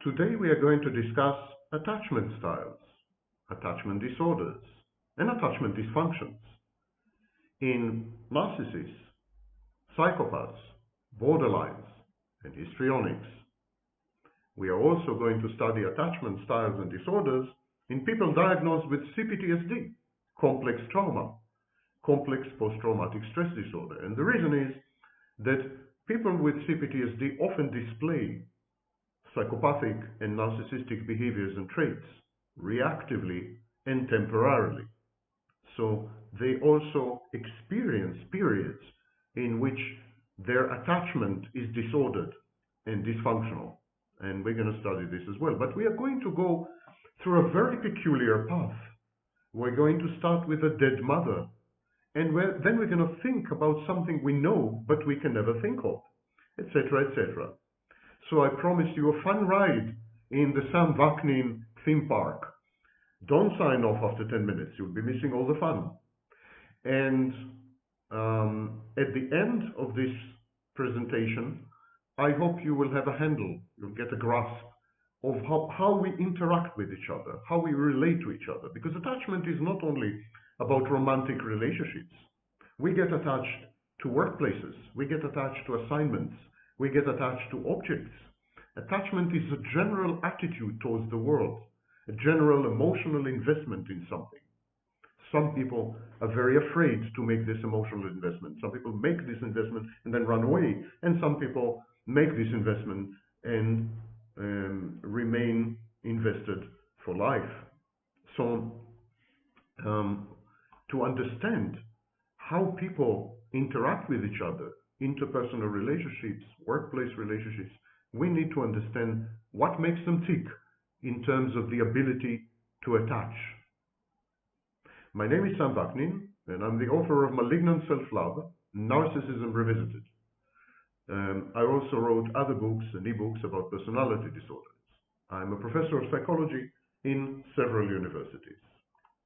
Today we are going to discuss attachment styles, attachment disorders, and attachment dysfunctions in narcissists, psychopaths, borderlines, and histrionics. We are also going to study attachment styles and disorders in people diagnosed with CPTSD, complex trauma, complex post-traumatic stress disorder. And the reason is that people with CPTSD often display psychopathic and narcissistic behaviors and traits reactively and temporarily. So they also experience periods in which their attachment is disordered and dysfunctional. And we're going to study this as well. But we are going to go through a very peculiar path. We're going to start with a dead mother. And then we're going to think about something we know, but we can never think of, etc., etc. So I promise you a fun ride in the Vaknin theme park. Don't sign off after 10 minutes. You'll be missing all the fun. And at the end of this presentation, I hope you will have a handle, you'll get a grasp of how we interact with each other, how we relate to each other. Because attachment is not only about romantic relationships. We get attached to workplaces, we get attached to assignments, we get attached to objects. Attachment is a general attitude towards the world, a general emotional investment in something. Some people are very afraid to make this emotional investment. Some people make this investment and then run away. And some people make this investment and remain invested for life. So to understand how people interact with each other, interpersonal relationships, workplace relationships, we need to understand what makes them tick in terms of the ability to attach. My name is Vaknin, and I'm the author of Malignant Self-Love, Narcissism Revisited. I also wrote other books and ebooks about personality disorders. I'm a professor of psychology in several universities.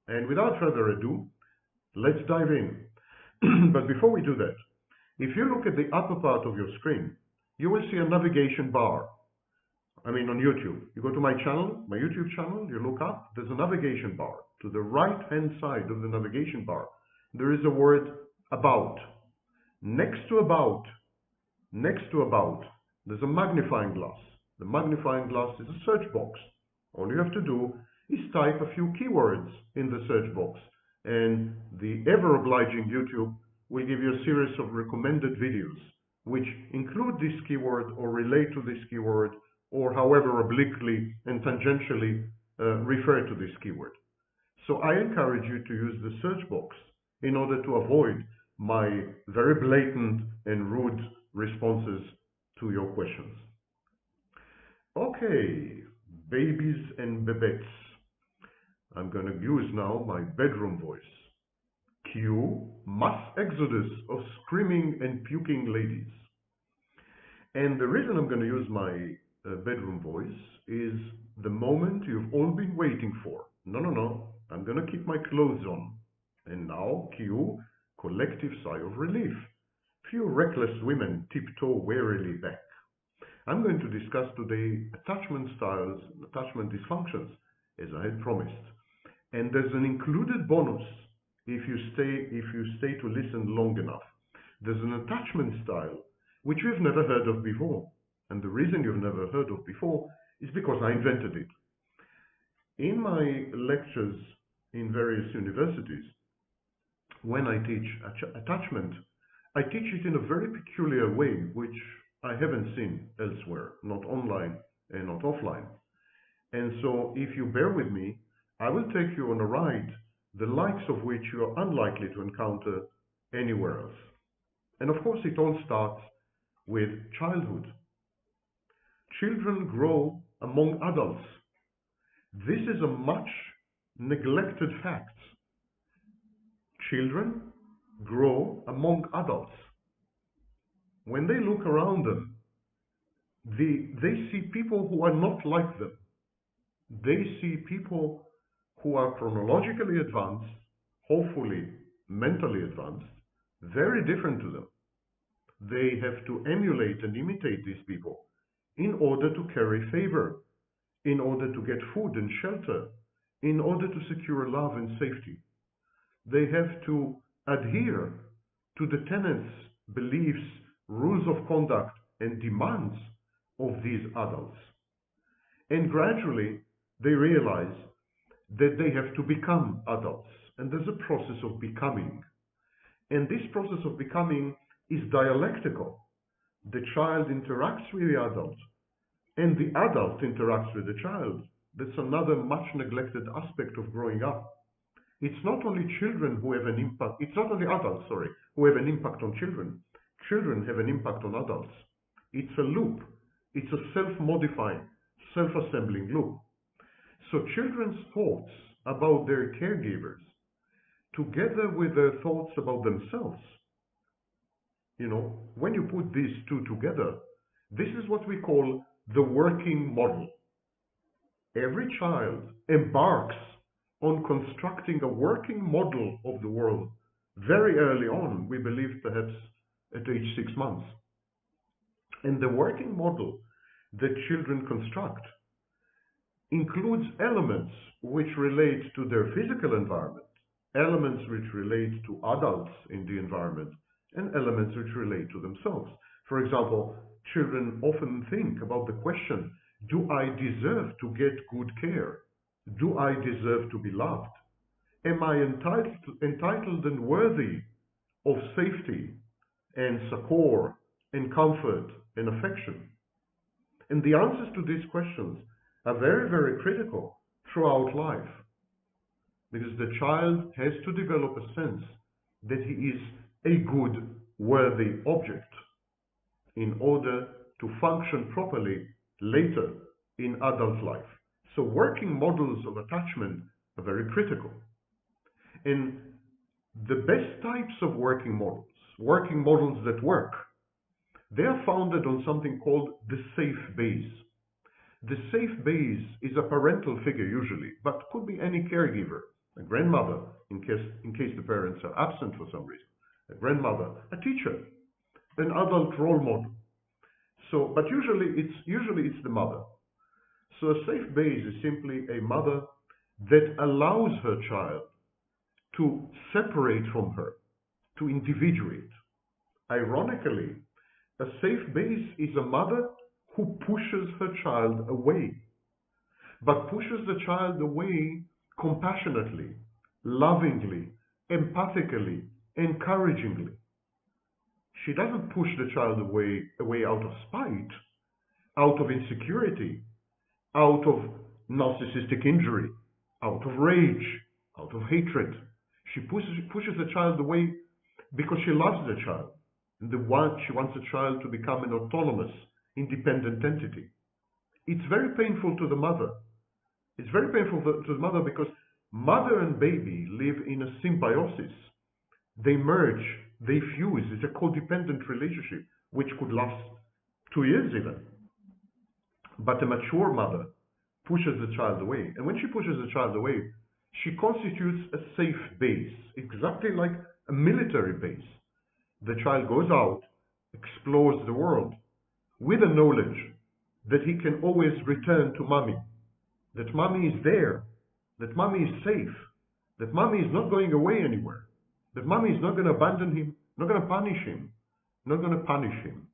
And without further ado, let's dive in. But before we do that, if you look at the upper part of your screen, you will see a navigation bar. On YouTube. You go to my channel, my YouTube channel, you look up, there's a navigation bar. To the right-hand side of the navigation bar, there is a word about. Next to about, there's a magnifying glass. The magnifying glass is a search box. All you have to do is type a few keywords in the search box, and the ever-obliging YouTube will give you a series of recommended videos which include this keyword or relate to this keyword or however obliquely and tangentially refer to this keyword. So I encourage you to use the search box in order to avoid my very blatant and rude responses to your questions. Okay, babies and babettes. I'm going to use now my bedroom voice. Cue mass exodus of screaming and puking ladies. And the reason I'm going to use my bedroom voice is the moment you've all been waiting for. No, I'm going to keep my clothes on. And now cue collective sigh of relief. Few reckless women tiptoe warily back. I'm going to discuss today attachment styles and attachment dysfunctions, as I had promised. And there's an included bonus if you stay to listen long enough. There's an attachment style which you've never heard of before. And the reason you've never heard of before is because I invented it. In my lectures in various universities, when I teach attachment, I teach it in a very peculiar way, which I haven't seen elsewhere, not online and not offline. And so if you bear with me, I will take you on a ride, the likes of which you are unlikely to encounter anywhere else. And of course, it all starts with childhood. Children grow among adults. This is a much neglected fact. Children grow among adults. When they look around them, they see people who are not like them. They see people who are chronologically advanced, hopefully mentally advanced, very different to them. They have to emulate and imitate these people in order to carry favor, in order to get food and shelter, in order to secure love and safety. They have to adhere to the tenets, beliefs, rules of conduct, and demands of these adults. And gradually, they realize that they have to become adults. And there's a process of becoming. And this process of becoming is dialectical. The child interacts with the adult, and the adult interacts with the child. That's another much neglected aspect of growing up. It's not only children who have an impact, it's not only adults, who have an impact on children. Children have an impact on adults. It's a loop. It's a self-modifying, self-assembling loop. So children's thoughts about their caregivers, together with their thoughts about themselves, when you put these two together, this is what we call the working model. Every child embarks on constructing a working model of the world very early on, we believe perhaps at age 6 months. And the working model that children construct includes elements which relate to their physical environment, elements which relate to adults in the environment, and elements which relate to themselves. For example, children often think about the question, do I deserve to get good care? Do I deserve to be loved? Am I entitled and worthy of safety and succor and comfort and affection? And the answers to these questions are very, very critical throughout life, because the child has to develop a sense that he is a good, worthy object in order to function properly later in adult life. So working models of attachment are very critical. And the best types of working models that work, they are founded on something called the safe base. The safe base is a parental figure usually, but could be any caregiver, a grandmother in case the parents are absent for some reason, a grandmother, a teacher, an adult role model. So, but usually it's the mother. So a safe base is simply a mother that allows her child to separate from her, to individuate. Ironically, a safe base is a mother who pushes her child away, but pushes the child away compassionately, lovingly, empathically, encouragingly. She doesn't push the child away out of spite, out of insecurity, out of narcissistic injury, out of rage, out of hatred. She pushes the child away because she loves the child. And she wants the child to become an autonomous, independent entity. It's very painful to the mother. It's very painful to the mother because mother and baby live in a symbiosis. They merge, they fuse. It's a codependent relationship which could last 2 years even. But a mature mother pushes the child away. And when she pushes the child away, she constitutes a safe base, exactly like a military base. The child goes out, explores the world, with the knowledge that he can always return to mommy, that mommy is there, that mommy is safe, that mommy is not going away anywhere, that mommy is not going to abandon him, not going to punish him,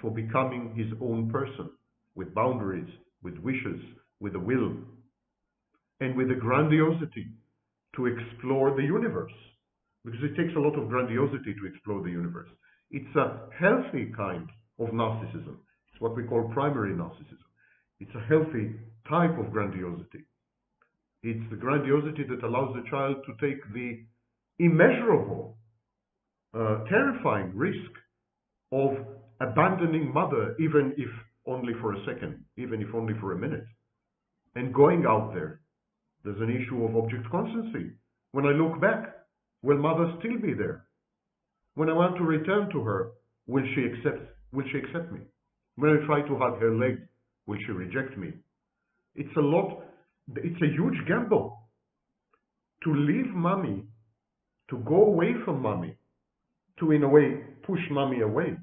for becoming his own person, with boundaries, with wishes, with a will, and with the grandiosity to explore the universe. Because it takes a lot of grandiosity to explore the universe. It's a healthy kind of narcissism. It's what we call primary narcissism. It's a healthy type of grandiosity. It's the grandiosity that allows the child to take the immeasurable, terrifying risk of abandoning mother, even if only for a second, even if only for a minute, and going out there. There's an issue of object constancy. When I look back, will mother still be there? When I want to return to her, will she accept me? When I try to hug her leg, will she reject me? It's a huge gamble to leave mommy, to go away from mommy, to in a way push mommy away,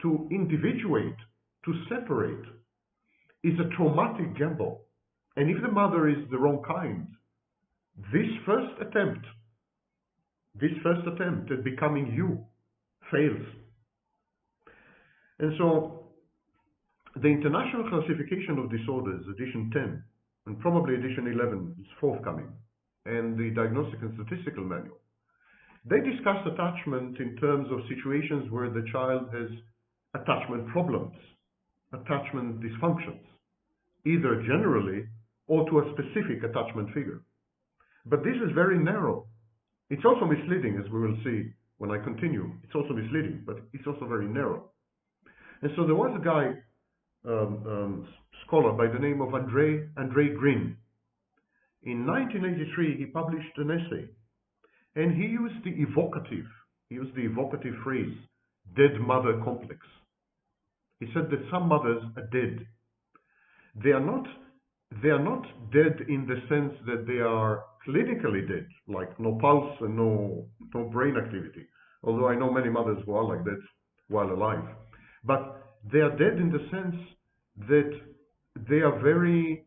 to individuate, to separate. is a traumatic gamble. And if the mother is the wrong kind, this first attempt at becoming you fails. And so the International Classification of Disorders, edition 10, and probably edition 11 is forthcoming, and the Diagnostic and Statistical Manual, they discuss attachment in terms of situations where the child has attachment problems, attachment dysfunctions, either generally or to a specific attachment figure. But this is very narrow. It's also misleading, as we will see when I continue. It's also misleading, but it's also very narrow. And so there was a guy, scholar by the name of Andre Green. In 1983, he published an essay, and he used the evocative phrase, dead mother complex. He said that some mothers are dead. They are not dead in the sense that they are clinically dead, like no pulse and no brain activity, although I know many mothers who are like that while alive. But they are dead in the sense that they are very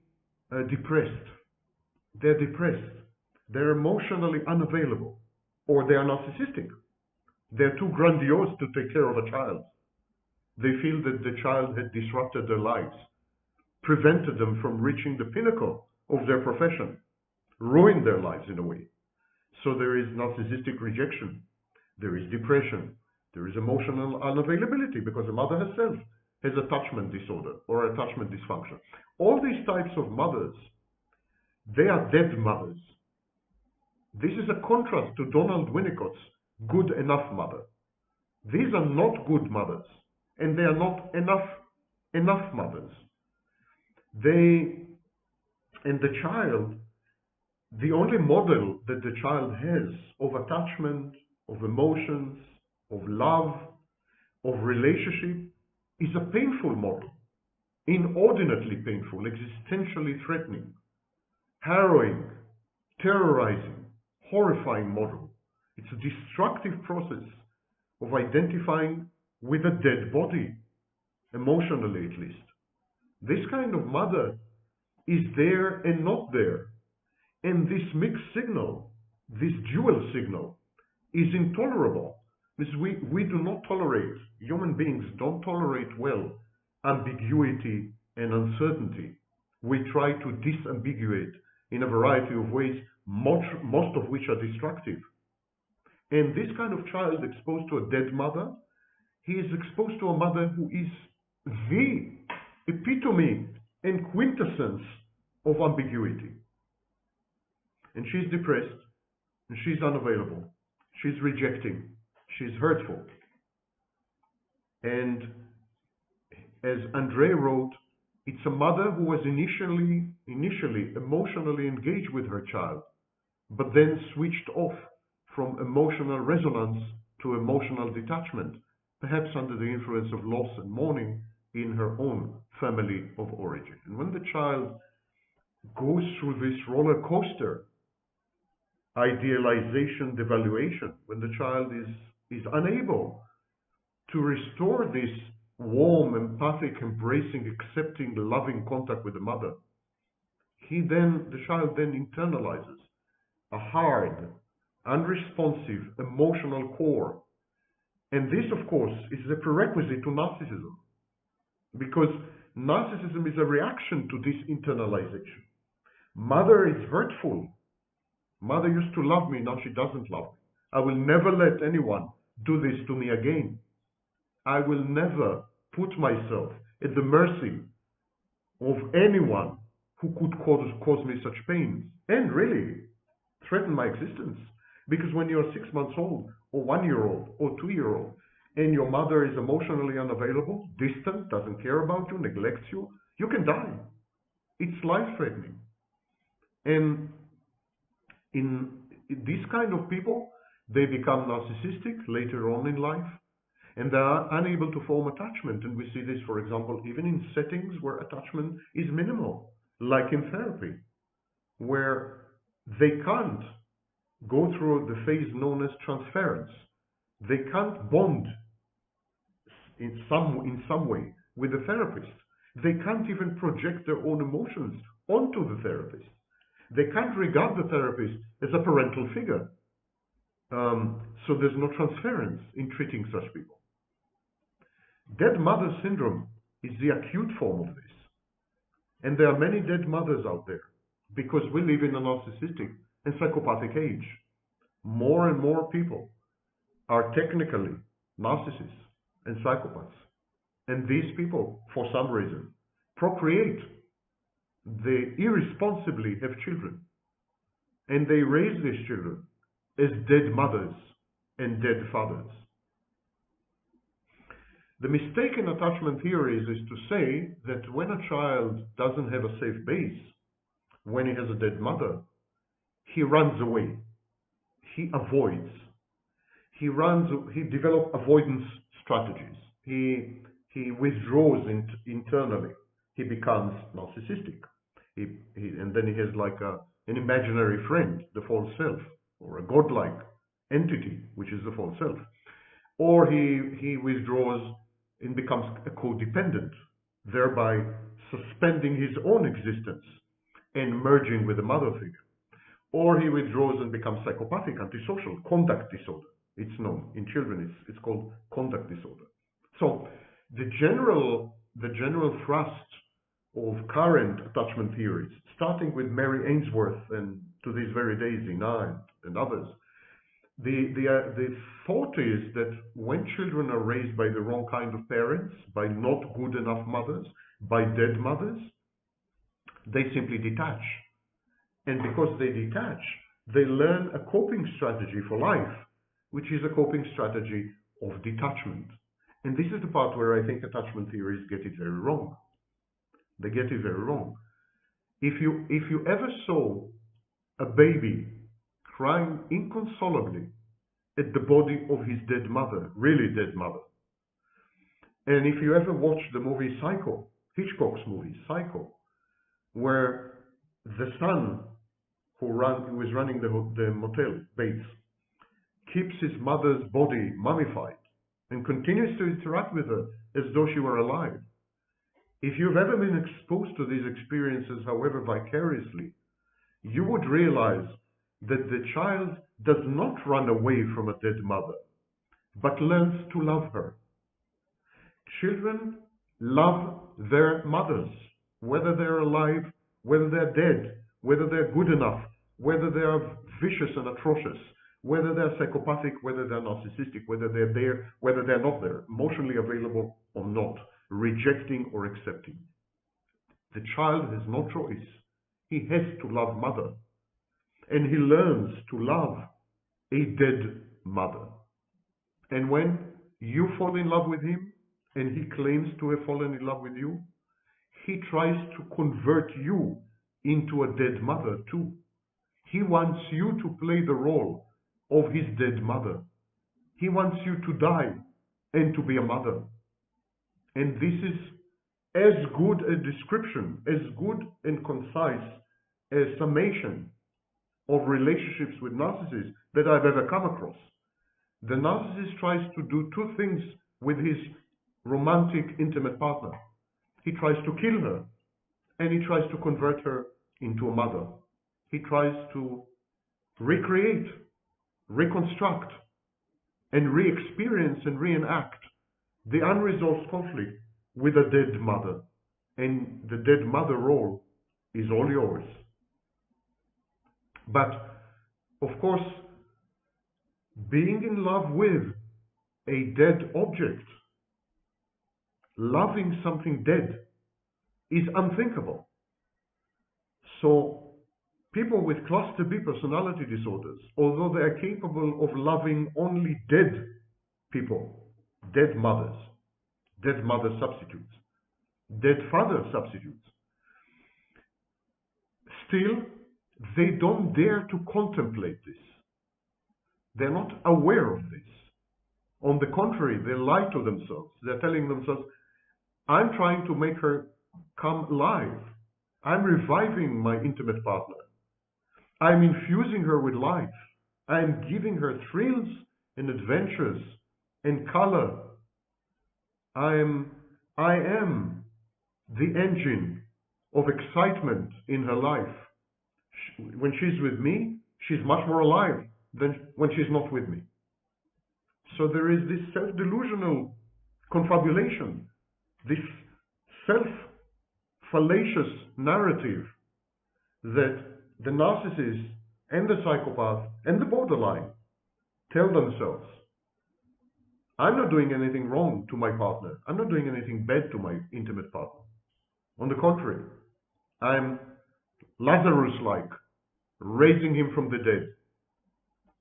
depressed. They're depressed. They're emotionally unavailable, or they are narcissistic. They're too grandiose to take care of a child. They feel that the child had disrupted their lives, prevented them from reaching the pinnacle of their profession, ruined their lives in a way. So there is narcissistic rejection, there is depression, there is emotional unavailability because the mother herself has attachment disorder or attachment dysfunction. All these types of mothers, they are dead mothers. This is a contrast to Donald Winnicott's good enough mother. These are not good mothers, and they are not enough mothers. And the child, the only model that the child has of attachment, of emotions, of love, of relationship is a painful model, inordinately painful, existentially threatening, harrowing, terrorizing, horrifying model. It's a destructive process of identifying with a dead body, emotionally at least. This kind of mother is there and not there. And this mixed signal, this dual signal, is intolerable. Because we do not tolerate, human beings don't tolerate well ambiguity and uncertainty. We try to disambiguate in a variety of ways, most of which are destructive. And this kind of child exposed to a dead mother, he is exposed to a mother who is the epitome and quintessence of ambiguity. And she's depressed, and she's unavailable, she's rejecting, she's hurtful. And as Andre wrote, it's a mother who was initially emotionally engaged with her child, but then switched off from emotional resonance to emotional detachment, perhaps under the influence of loss and mourning in her own family of origin. And when the child goes through this roller coaster, idealization, devaluation, when the child is unable to restore this warm, empathic, embracing, accepting, loving contact with the mother, the child then internalizes a hard, unresponsive, emotional core. And this, of course, is the prerequisite to narcissism, because narcissism is a reaction to this internalization. Mother is hurtful. Mother used to love me, now she doesn't love me. I will never let anyone do this to me again. I will never put myself at the mercy of anyone who could cause me such pain and really threaten my existence. Because when you're 6 months old, or 1 year old, or 2 year old, and your mother is emotionally unavailable, distant, doesn't care about you, neglects you, you can die. It's life-threatening. And in these kind of people, they become narcissistic later on in life, and they are unable to form attachment. And we see this, for example, even in settings where attachment is minimal, like in therapy, where they can't go through the phase known as transference. They can't bond in some way with the therapist They can't even project their own emotions onto the therapist. They can't regard the therapist as a parental figure. So there's no transference in treating such people. Dead mother syndrome is the acute form of this. And there are many dead mothers out there because we live in a narcissistic and psychopathic age. More and more people are technically narcissists and psychopaths. And these people, for some reason, procreate. They irresponsibly have children. And they raise these children as dead mothers and dead fathers. The mistaken attachment theories is to say that when a child doesn't have a safe base, when he has a dead mother, he runs away. He avoids. He develops avoidance strategies. He withdraws internally. He becomes narcissistic. And then he has like an imaginary friend, the false self, or a godlike entity, which is the false self. Or he withdraws and becomes a codependent, thereby suspending his own existence and merging with the mother figure. Or he withdraws and becomes psychopathic, antisocial, conduct disorder. It's known in children. It's called conduct disorder. So the general thrust of current attachment theories, starting with Mary Ainsworth and to these very days Ina and others, the thought is that when children are raised by the wrong kind of parents, by not good enough mothers, by dead mothers, they simply detach. And because they detach, they learn a coping strategy for life, which is a coping strategy of detachment. And this is the part where I think attachment theories get it very wrong. They get it very wrong. If you ever saw a baby crying inconsolably at the body of his dead mother, really dead mother, and if you ever watched the movie Psycho, Hitchcock's movie Psycho, where the son who was running the motel, Bates, keeps his mother's body mummified and continues to interact with her as though she were alive. If you've ever been exposed to these experiences, however vicariously, you would realize that the child does not run away from a dead mother, but learns to love her. Children love their mothers, whether they're alive, whether they're dead, whether they're good enough, whether they are vicious and atrocious, whether they're psychopathic, whether they're narcissistic, whether they're there, whether they're not there, emotionally available or not, rejecting or accepting. The child has no choice. He has to love mother. And he learns to love a dead mother. And when you fall in love with him, and he claims to have fallen in love with you, he tries to convert you into a dead mother too. He wants you to play the role of his dead mother. He wants you to die and to be a mother. And this is as good a description, as good and concise a summation of relationships with narcissists that I've ever come across. The narcissist tries to do two things with his romantic, intimate partner. He tries to kill her, and he tries to convert her into a mother. He tries to recreate, reconstruct, and re-experience and reenact the unresolved conflict with a dead mother. And the dead mother role is all yours. But, of course, being in love with a dead object, loving something dead, is unthinkable. So, people with cluster B personality disorders, although they are capable of loving only dead people, dead mothers, dead mother substitutes, dead father substitutes, still, they don't dare to contemplate this. They're not aware of this. On the contrary, they lie to themselves. They're telling themselves, I'm trying to make her come alive. I'm reviving my intimate partner. I'm infusing her with life. I'm giving her thrills and adventures and color. I am the engine of excitement in her life. When she's with me, she's much more alive than when she's not with me. So there is this self-delusional confabulation, this self-fallacious narrative that the narcissist and the psychopath and the borderline tell themselves. I'm not doing anything wrong to my partner. I'm not doing anything bad to my intimate partner. On the contrary, I'm Lazarus-like, raising him from the dead.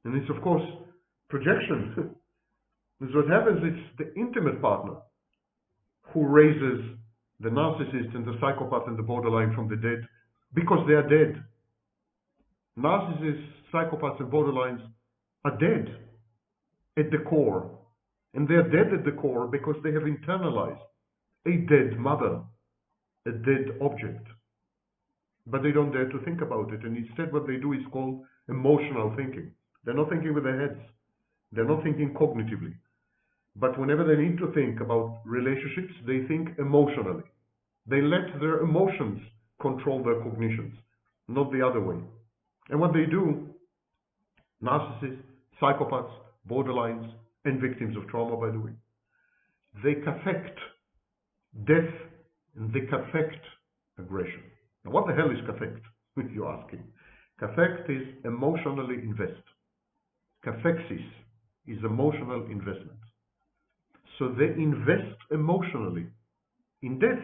And it's, of course, projection. Because what happens is the intimate partner who raises the narcissist and the psychopath and the borderline from the dead because they are dead. Narcissists, psychopaths, and borderlines are dead at the core. And they are dead at the core because they have internalized a dead mother, a dead object. But they don't dare to think about it. And instead what they do is called emotional thinking. They're not thinking with their heads. They're not thinking cognitively. But whenever they need to think about relationships, they think emotionally. They let their emotions control their cognitions, not the other way. And what they do, narcissists, psychopaths, borderlines, and victims of trauma, by the way, they caffect death and they caffect aggression. Now, what the hell is caffect, if you're asking? Caffect is emotionally invest. Caphexis is emotional investment. So they invest emotionally in death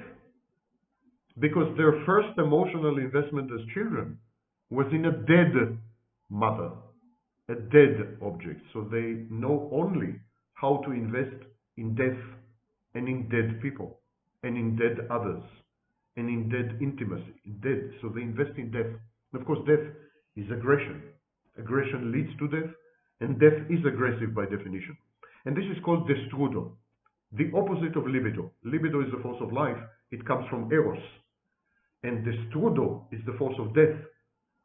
because their first emotional investment as children was in a dead mother, a dead object. So they know only how to invest in death and in dead people and in dead others and in dead intimacy, dead. So they invest in death. And of course, death is aggression. Aggression leads to death, and death is aggressive by definition. And this is called destrudo, the opposite of libido. Libido is the force of life. It comes from eros. And destrudo is the force of death,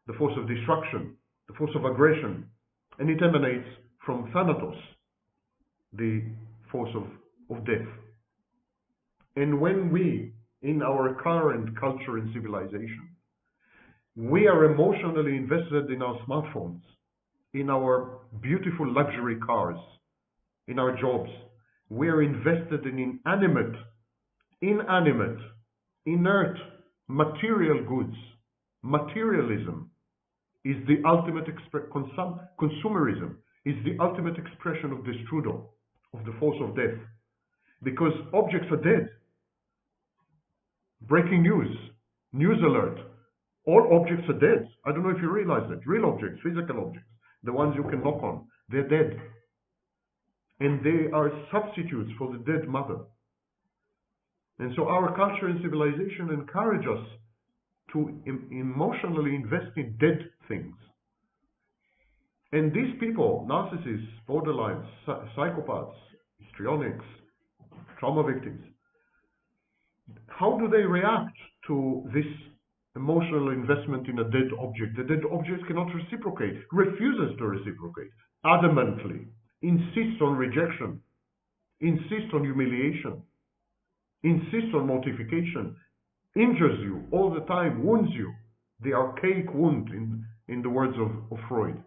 the force of destruction, the force of aggression. And it emanates from thanatos, the force of death. And when we, in our current culture and civilization, we are emotionally invested in our smartphones, in our beautiful luxury cars, in our jobs. We are invested in inanimate, inert, material goods. Materialism is the ultimate consumerism is the ultimate expression of destrudo, of the force of death, because objects are dead. Breaking news, news alert, all objects are dead. I don't know if you realize that. Real objects, physical objects, the ones you can knock on, they're dead. And they are substitutes for the dead mother. And so our culture and civilization encourage us to emotionally invest in dead things. And these people, narcissists, borderlines, psychopaths, histrionics, trauma victims, how do they react to this emotional investment in a dead object? The dead object cannot reciprocate, refuses to reciprocate, adamantly, insists on rejection, insists on humiliation, insists on mortification, injures you all the time, wounds you, the archaic wound in the words of Freud.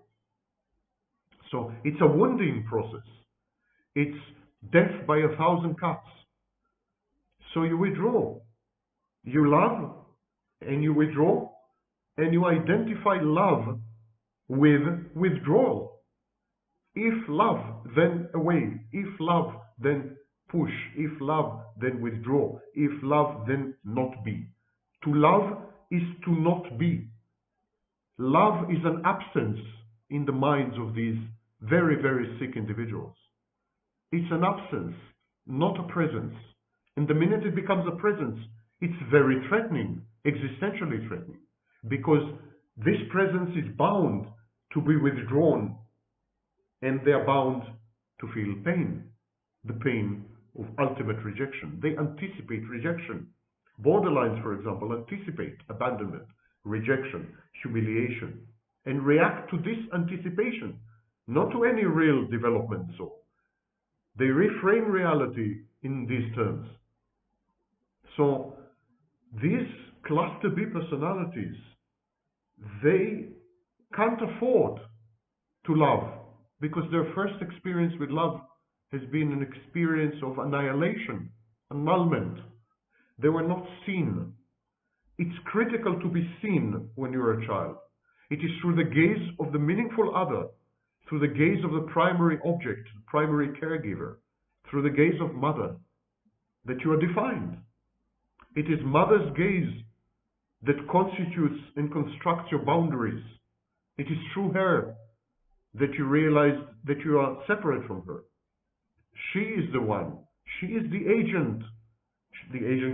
So it's a wounding process. It's death by 1,000 cuts. So you withdraw. You love and you withdraw, and you identify love with withdrawal. If love, then away. If love, then push. If love, then withdraw. If love, then not be. To love is to not be. Love is an absence in the minds of these very, very sick individuals. It's an absence, not a presence. And the minute it becomes a presence, it's very threatening, existentially threatening, because this presence is bound to be withdrawn, and they are bound to feel pain, the pain of ultimate rejection. They anticipate rejection. Borderlines, for example, anticipate abandonment, rejection, humiliation, and react to this anticipation, not to any real development. So they reframe reality in these terms. So These cluster B personalities, they can't afford to love because their first experience with love has been an experience of annihilation, annulment. They were not seen. It's critical to be seen when you're a child. It is through the gaze of the meaningful other, through the gaze of the primary object, primary caregiver, through the gaze of mother, that you are defined. It is mother's gaze that constitutes and constructs your boundaries. It is through her that you realize that you are separate from her. She is the one. She is the agent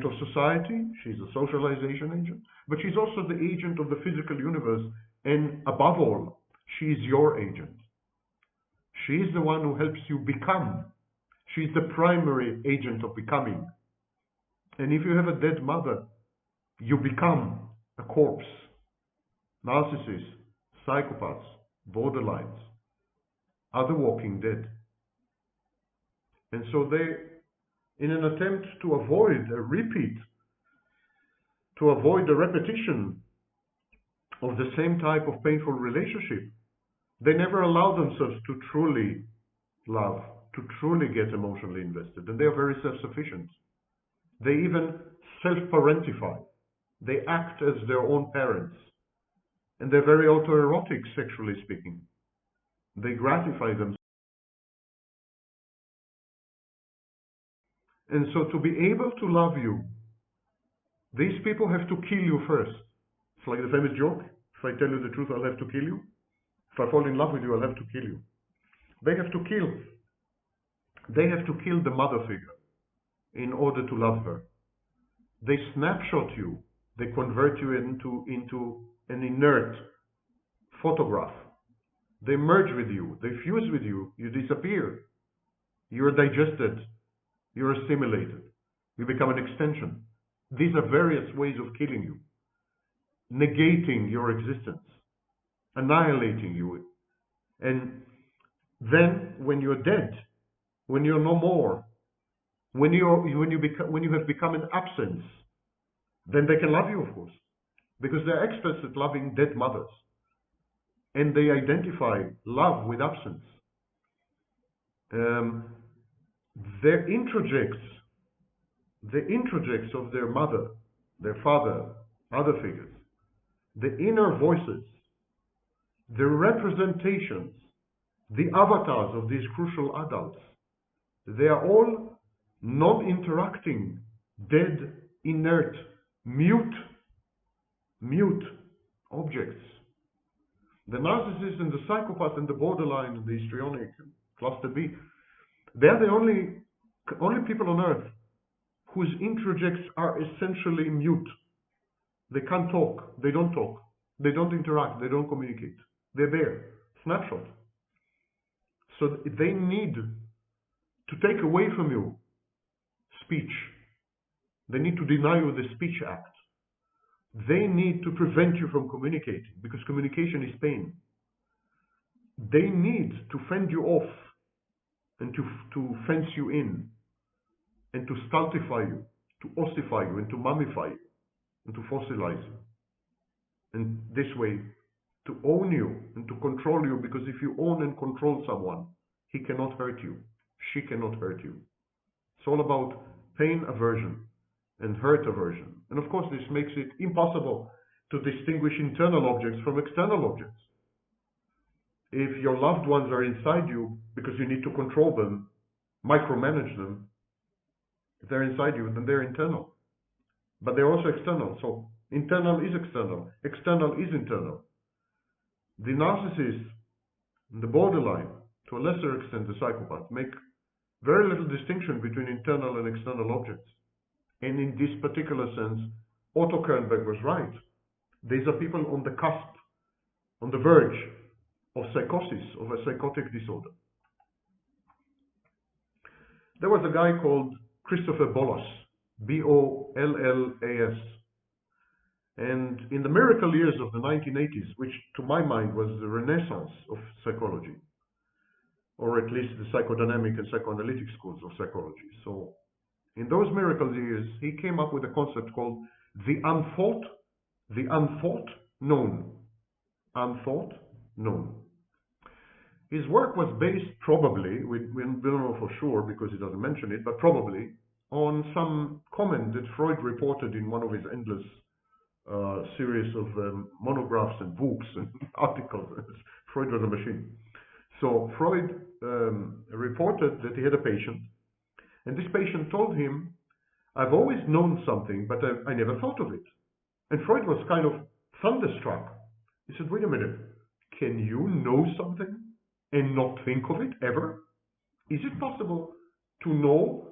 of society. She's a socialization agent, but she's also the agent of the physical universe. And above all, she is your agent. She is the one who helps you become. She is the primary agent of becoming. And if you have a dead mother, you become a corpse. Narcissists, psychopaths, borderlines are the walking dead. And so they, in an attempt to avoid a repeat, to avoid a repetition of the same type of painful relationship, they never allow themselves to truly love, to truly get emotionally invested. And they are very self-sufficient. They even self-parentify. They act as their own parents. And they're very autoerotic, sexually speaking. They gratify themselves. And so to be able to love you, these people have to kill you first. It's like the famous joke, if I tell you the truth, I'll have to kill you. If I fall in love with you, I'll have to kill you. They have to kill the mother figure in order to love her. They snapshot you. They convert you into an inert photograph. They merge with you. They fuse with you. You disappear. You're digested. You're assimilated. You become an extension. These are various ways of killing you, negating your existence, annihilating you. And then when you're dead, when you're no more, when you have become an absence, then they can love you, of course, because they're experts at loving dead mothers. And they identify love with absence. The introjects of their mother, their father, other figures, the inner voices, the representations, the avatars of these crucial adults, they are all non-interacting, dead, inert, mute objects. The narcissist and the psychopath and the borderline and the histrionic, cluster B, they're the only people on earth whose introjects are essentially mute. They can't talk. They don't talk. They don't interact. They don't communicate. They're there. Snapshot. So they need to take away from you speech. They need to deny you the speech act. They need to prevent you from communicating because communication is pain. They need to fend you off and to fence you in and to stultify you, to ossify you and to mummify you and to fossilize you. And this way to own you and to control you, because if you own and control someone, he cannot hurt you, she cannot hurt you. It's all about pain aversion and hurt aversion. And of course, this makes it impossible to distinguish internal objects from external objects. If your loved ones are inside you because you need to control them, micromanage them, if they're inside you, then they're internal. But they're also external. So internal is external, external is internal. The narcissist, the borderline, to a lesser extent the psychopath, make very little distinction between internal and external objects. And in this particular sense, Otto Kernberg was right. These are people on the cusp, on the verge of psychosis, of a psychotic disorder. There was a guy called Christopher Bollas, B-O-L-L-A-S. And in the miracle years of the 1980s, which to my mind was the renaissance of psychology, or at least the psychodynamic and psychoanalytic schools of psychology. So in those miracle years, he came up with a concept called the unthought known. Unthought known. His work was based probably, we don't know for sure because he doesn't mention it, but probably on some comment that Freud reported in one of his endless series of monographs and books and articles. Freud was a machine. So Freud reported that he had a patient, and this patient told him, "I've always known something, but I never thought of it." And Freud was kind of thunderstruck. He said, "Wait a minute, can you know something and not think of it ever? Is it possible to know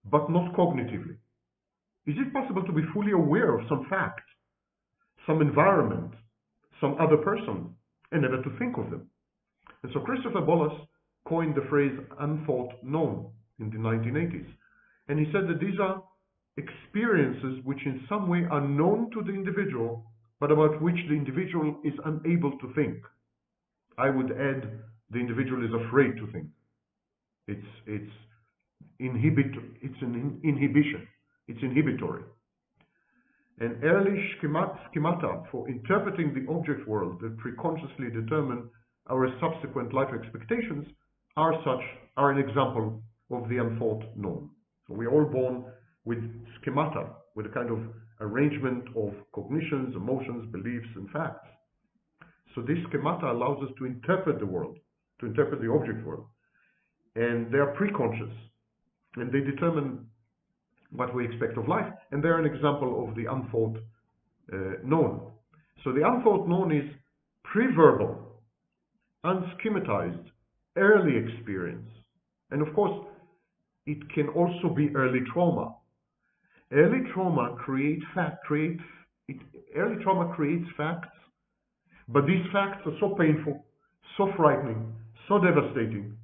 but not cognitively? Is it possible to be fully aware of some fact, some environment, some other person, and never to think of them?" And so Christopher Bollas coined the phrase unthought known in the 1980s. And he said that these are experiences which in some way are known to the individual, but about which the individual is unable to think. I would add, the individual is afraid to think. It's an inhibition. It's inhibitory. And early schemata for interpreting the object world that preconsciously determine our subsequent life expectations are an example of the unthought known. So we are all born with schemata, with a kind of arrangement of cognitions, emotions, beliefs, and facts. So this schemata allows us to interpret the world, to interpret the object world. And they are preconscious, and they determine what we expect of life, and they're an example of the unthought known. So the unthought known is pre-verbal, unschematized, early experience. And of course, it can also be early trauma. Early trauma creates facts, but these facts are so painful, so frightening, so devastating,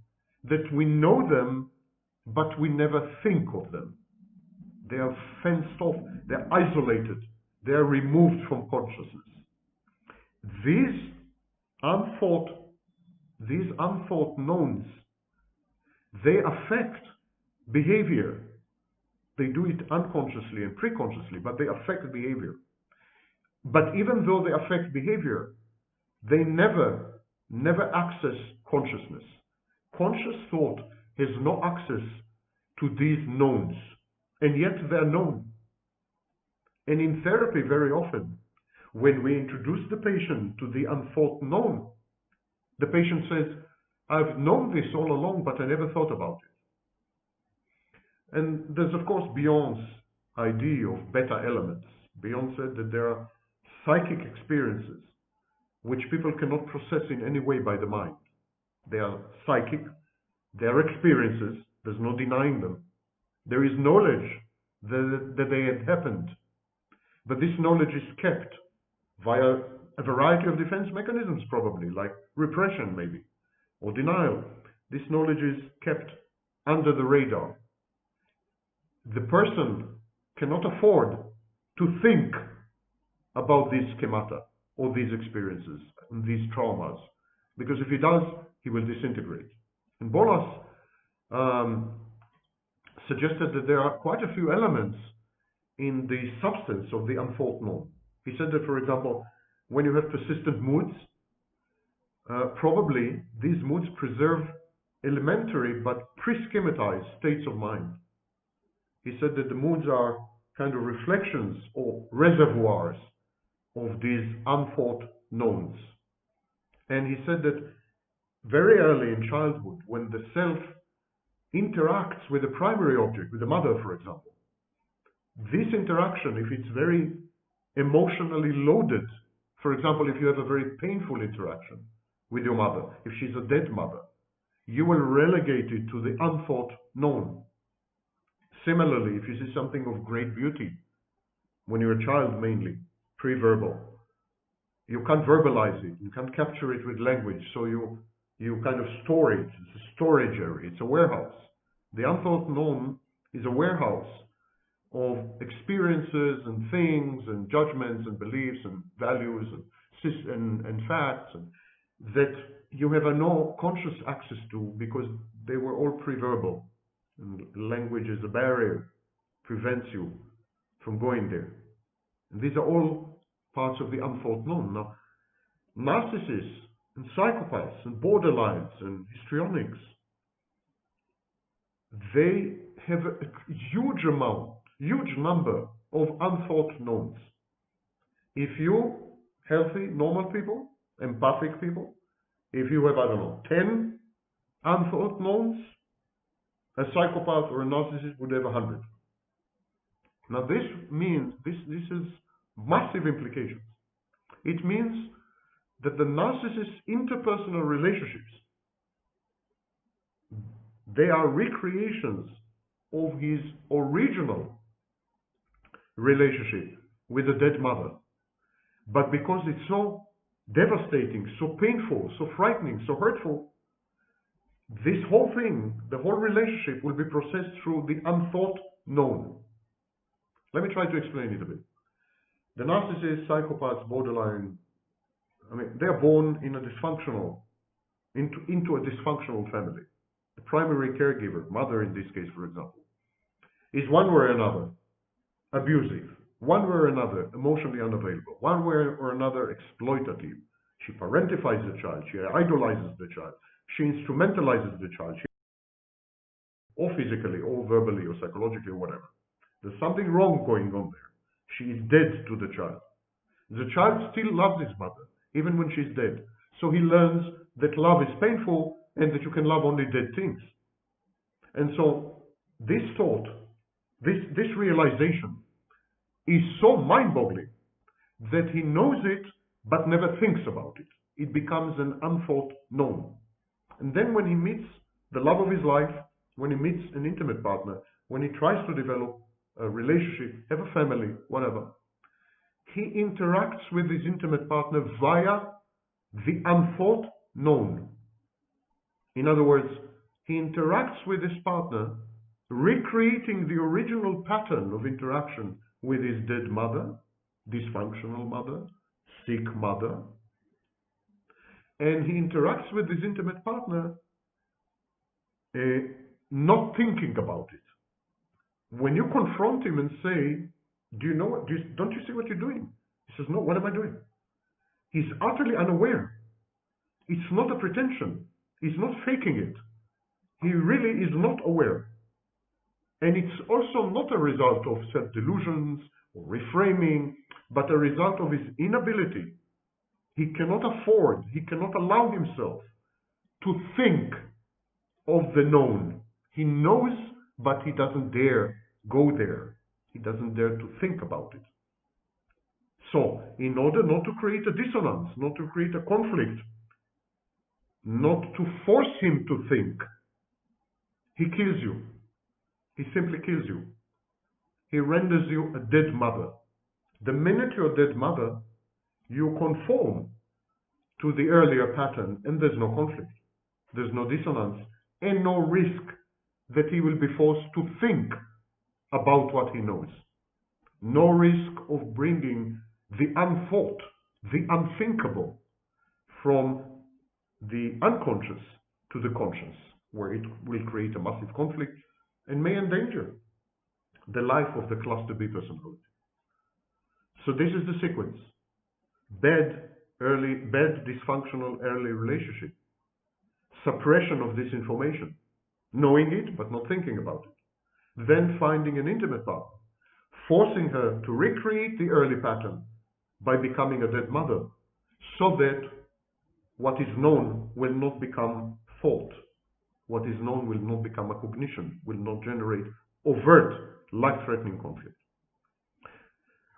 that we know them, but we never think of them. They are fenced off, they're isolated, they're removed from consciousness. These unthought knowns, they affect behavior. They do it unconsciously and preconsciously, but they affect behavior. But even though they affect behavior, they never access consciousness. Conscious thought has no access to these knowns, and yet they're known. And in therapy, very often, when we introduce the patient to the unthought known, the patient says, "I've known this all along, but I never thought about it." And there's, of course, Beyond's idea of beta elements. Beyond said that there are psychic experiences which people cannot process in any way by the mind. They are psychic, they are experiences, there's no denying them. There is knowledge that they had happened, but this knowledge is kept via a variety of defense mechanisms, probably, like repression maybe, or denial. This knowledge is kept under the radar. The person cannot afford to think about these schemata or these experiences and these traumas, because if he does, he will disintegrate. And Bollas suggested that there are quite a few elements in the substance of the unthought known. He said that, for example, when you have persistent moods, probably these moods preserve elementary but pre-schematized states of mind. He said that the moods are kind of reflections or reservoirs of these unthought knowns. And he said that very early in childhood, when the self interacts with the primary object, with the mother, for example, this interaction, if it's very emotionally loaded, for example, if you have a very painful interaction with your mother, if she's a dead mother, you will relegate it to the unthought known. Similarly, if you see something of great beauty, when you're a child mainly, pre-verbal, you can't verbalize it, you can't capture it with language, so you kind of store it. It's a storage area, it's a warehouse. The unthought known is a warehouse of experiences and things and judgments and beliefs and values and facts that you have no conscious access to because they were all pre-verbal. And language is a barrier, prevents you from going there. And these are all parts of the unthought known. Now, narcissists and psychopaths and borderlines and histrionics, they have a huge number of unthought knowns. If you healthy, normal people, empathic people, if you have, I don't know, 10 unthought knowns, a psychopath or a narcissist would have 100. Now this means, this has massive implications. It means that the narcissist's interpersonal relationships, they are recreations of his original relationship with a dead mother. But because it's so devastating, so painful, so frightening, so hurtful, this whole thing, the whole relationship will be processed through the unthought known. Let me try to explain it a bit. The narcissist, psychopaths, borderline, they are born in a dysfunctional, into a dysfunctional family. The primary caregiver, mother in this case, for example, is one way or another abusive, one way or another emotionally unavailable, one way or another exploitative. She parentifies the child, she idolizes the child, she instrumentalizes the child, or physically, or verbally, or psychologically, or whatever. There's something wrong going on there. She is dead to the child. The child still loves his mother, even when she's dead. So he learns that love is painful and that you can love only dead things. And so this thought, this realization is so mind-boggling that he knows it but never thinks about it. It becomes an unthought known. And then when he meets the love of his life, when he meets an intimate partner, when he tries to develop a relationship, have a family, whatever, he interacts with his intimate partner via the unthought known. In other words, he interacts with his partner, recreating the original pattern of interaction with his dead mother, dysfunctional mother, sick mother, and he interacts with his intimate partner not thinking about it. When you confront him and say, do you know what, don't you see what you're doing? He says, no, what am I doing? He's utterly unaware. It's not a pretension. He's not faking it. He really is not aware. And it's also not a result of self-delusions or reframing, but a result of his inability. He cannot afford, he cannot allow himself to think of the known. He knows, but he doesn't dare go there. He doesn't dare to think about it. So, in order not to create a dissonance, not to create a conflict, not to force him to think, he kills you. He simply kills you. He renders you a dead mother. The minute you're a dead mother, you conform to the earlier pattern, and there's no conflict. There's no dissonance, and no risk that he will be forced to think about what he knows. No risk of bringing the unthought, the unthinkable, from the unconscious to the conscious, where it will create a massive conflict and may endanger the life of the cluster B personality. So this is the sequence. Bad dysfunctional early relationship. Suppression of this information. Knowing it, but not thinking about it. Then finding an intimate partner. Forcing her to recreate the early pattern by becoming a dead mother, so that what is known will not become thought. What is known will not become a cognition, will not generate overt, life-threatening conflict.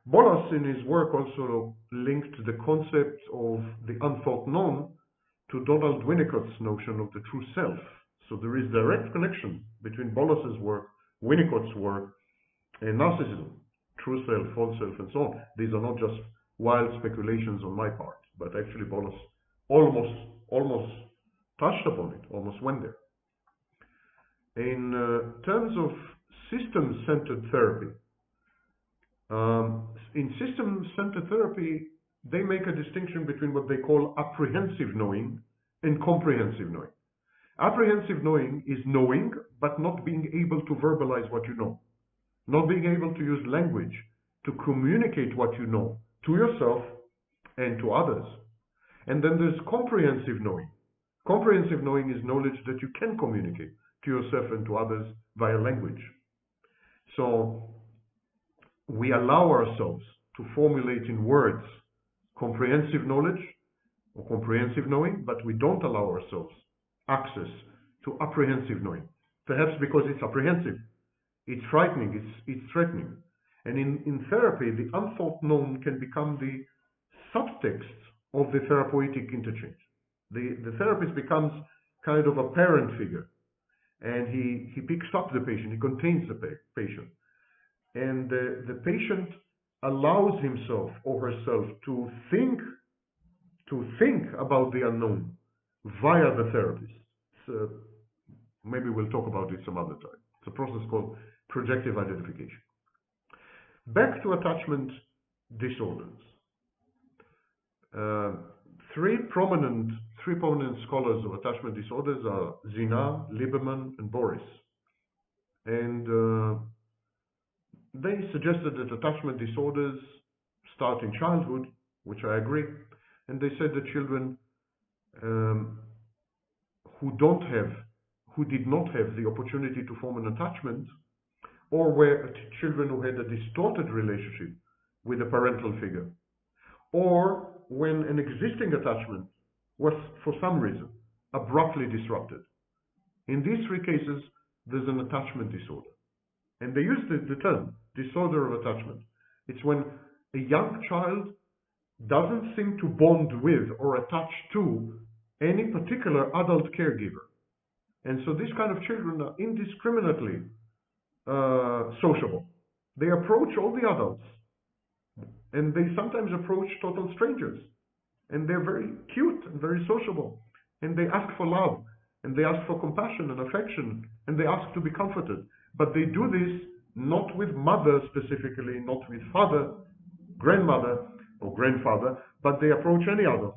Bolas in his work also linked the concept of the unthought known to Donald Winnicott's notion of the true self. So there is direct connection between Bolas's work, Winnicott's work, and narcissism, true self, false self, and so on. These are not just wild speculations on my part, but actually Bolas almost touched upon it, almost went there. In terms of system-centered therapy, in system-centered therapy, they make a distinction between what they call apprehensive knowing and comprehensive knowing. Apprehensive knowing is knowing, but not being able to verbalize what you know. Not being able to use language to communicate what you know to yourself and to others. And then there's comprehensive knowing. Comprehensive knowing is knowledge that you can communicate to yourself and to others via language. So we allow ourselves to formulate in words comprehensive knowledge or comprehensive knowing, but we don't allow ourselves access to apprehensive knowing. Perhaps because it's apprehensive, it's frightening, it's threatening. And in therapy, the unthought known can become the subtext of the therapeutic interchange. The therapist becomes kind of a parent figure, and he picks up the patient, he contains the patient. And the patient allows himself or herself to think about the unknown via the therapist. So maybe we'll talk about it some other time. It's a process called projective identification. Back to attachment disorders. Three prominent scholars of attachment disorders are Zina, Lieberman, and Boris. And they suggested that attachment disorders start in childhood, which I agree. And they said that children who did not have the opportunity to form an attachment, or were children who had a distorted relationship with a parental figure, or when an existing attachment was, for some reason, abruptly disrupted. In these three cases, there's an attachment disorder. And they use the term disorder of attachment. It's when a young child doesn't seem to bond with or attach to any particular adult caregiver. And so these kind of children are indiscriminately sociable. They approach all the adults, and they sometimes approach total strangers. And they're very cute and very sociable. And they ask for love, and they ask for compassion and affection, and they ask to be comforted. But they do this not with mother specifically, not with father, grandmother, or grandfather, but they approach any adult,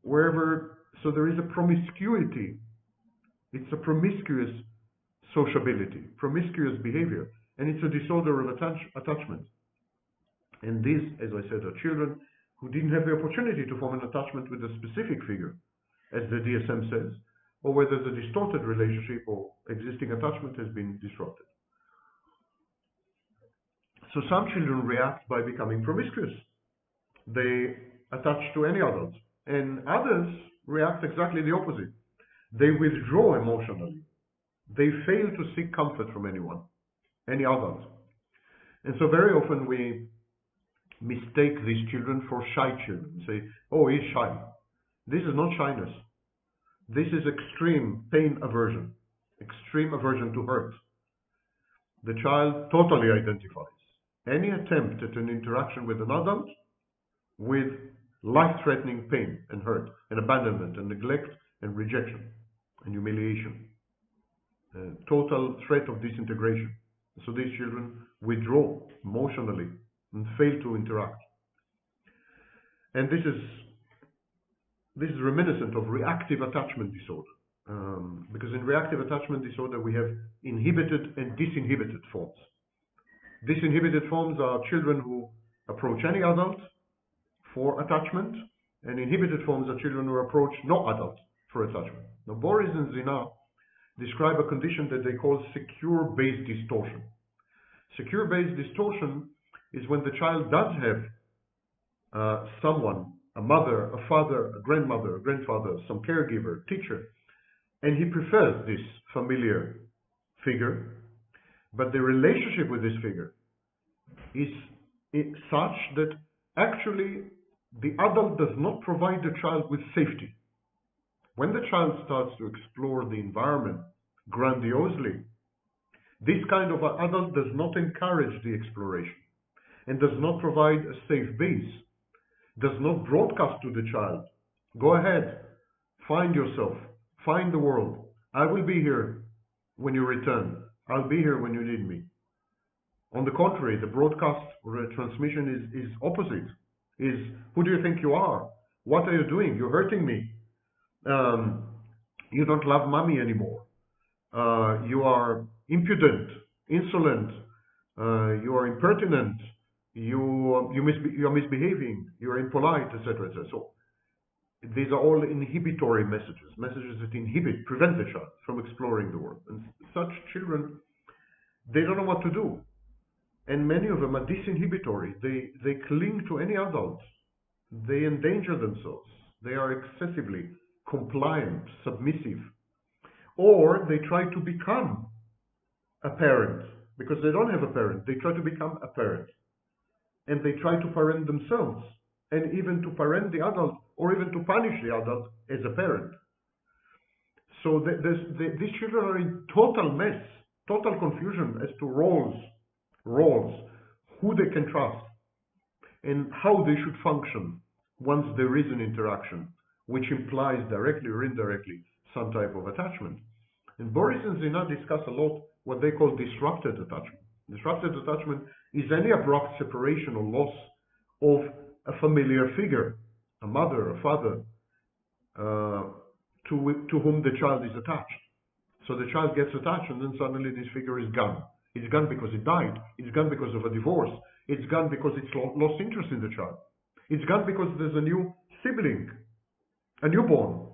wherever. So there is a promiscuity. It's a promiscuous sociability, promiscuous behavior, and it's a disorder of attachment. And these, as I said, are children who didn't have the opportunity to form an attachment with a specific figure, as the DSM says, or where there's a distorted relationship or existing attachment has been disrupted. So some children react by becoming promiscuous. They attach to any adult, and others react exactly the opposite. They withdraw emotionally. They fail to seek comfort from anyone, any adult. And so very often we mistake these children for shy children. Say, oh, he's shy. This is not shyness. This is extreme pain aversion, extreme aversion to hurt. The child totally identifies any attempt at an interaction with an adult with life-threatening pain and hurt and abandonment and neglect and rejection and humiliation, total threat of disintegration. So these children withdraw emotionally and fail to interact. And this is reminiscent of reactive attachment disorder, because in reactive attachment disorder we have inhibited and disinhibited forms. Disinhibited forms are children who approach any adult for attachment, and inhibited forms are children who approach no adult for attachment. Now, Boris and Zina describe a condition that they call secure-based distortion. Secure-based distortion is when the child does have someone, a mother, a father, a grandmother, a grandfather, some caregiver, teacher, and he prefers this familiar figure, but the relationship with this figure is such that actually the adult does not provide the child with safety. When the child starts to explore the environment grandiosely, this kind of adult does not encourage the exploration and does not provide a safe base, does not broadcast to the child, go ahead, find yourself, find the world. I will be here when you return. I'll be here when you need me. On the contrary, the broadcast or the transmission is opposite. Is, who do you think you are? What are you doing? You're hurting me. You don't love mommy anymore. You are impudent, insolent. You are impertinent. you're misbehaving, you're impolite, etc., etc. So these are all inhibitory messages, messages that prevent the child from exploring the world. And such children, they don't know what to do. And many of them are disinhibitory. They cling to any adult. They endanger themselves. They are excessively compliant, submissive. Or they try to become a parent. Because they don't have a parent. They try to become a parent. And they try to parent themselves. And even to parent the adult, or even to punish the adult as a parent. So these children are in total mess, total confusion as to roles, who they can trust, and how they should function once there is an interaction, which implies directly or indirectly some type of attachment. And Boris and Zina discuss a lot what they call disrupted attachment. Disrupted attachment is any abrupt separation or loss of a familiar figure, a mother, a father, to whom the child is attached. So the child gets attached, and then suddenly this figure is gone. It's gone because it died. It's gone because of a divorce. It's gone because it's lost interest in the child. It's gone because there's a new sibling, a newborn,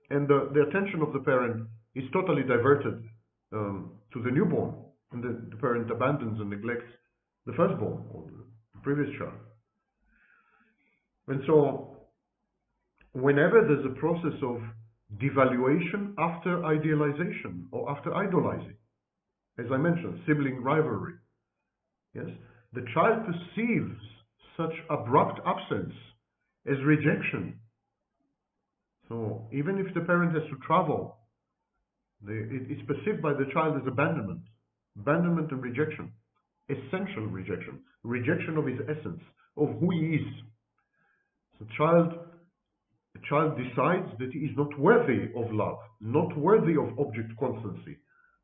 and the attention of the parent is totally diverted to the newborn, and the parent abandons and neglects the firstborn or the previous child. And so, whenever there's a process of devaluation after idealization or after idolizing, as I mentioned, sibling rivalry, yes, the child perceives such abrupt absence as rejection. So even if the parent has to travel, it's perceived by the child as abandonment and rejection, essential rejection, rejection of his essence, of who he is. So the child decides that he is not worthy of love, not worthy of object constancy,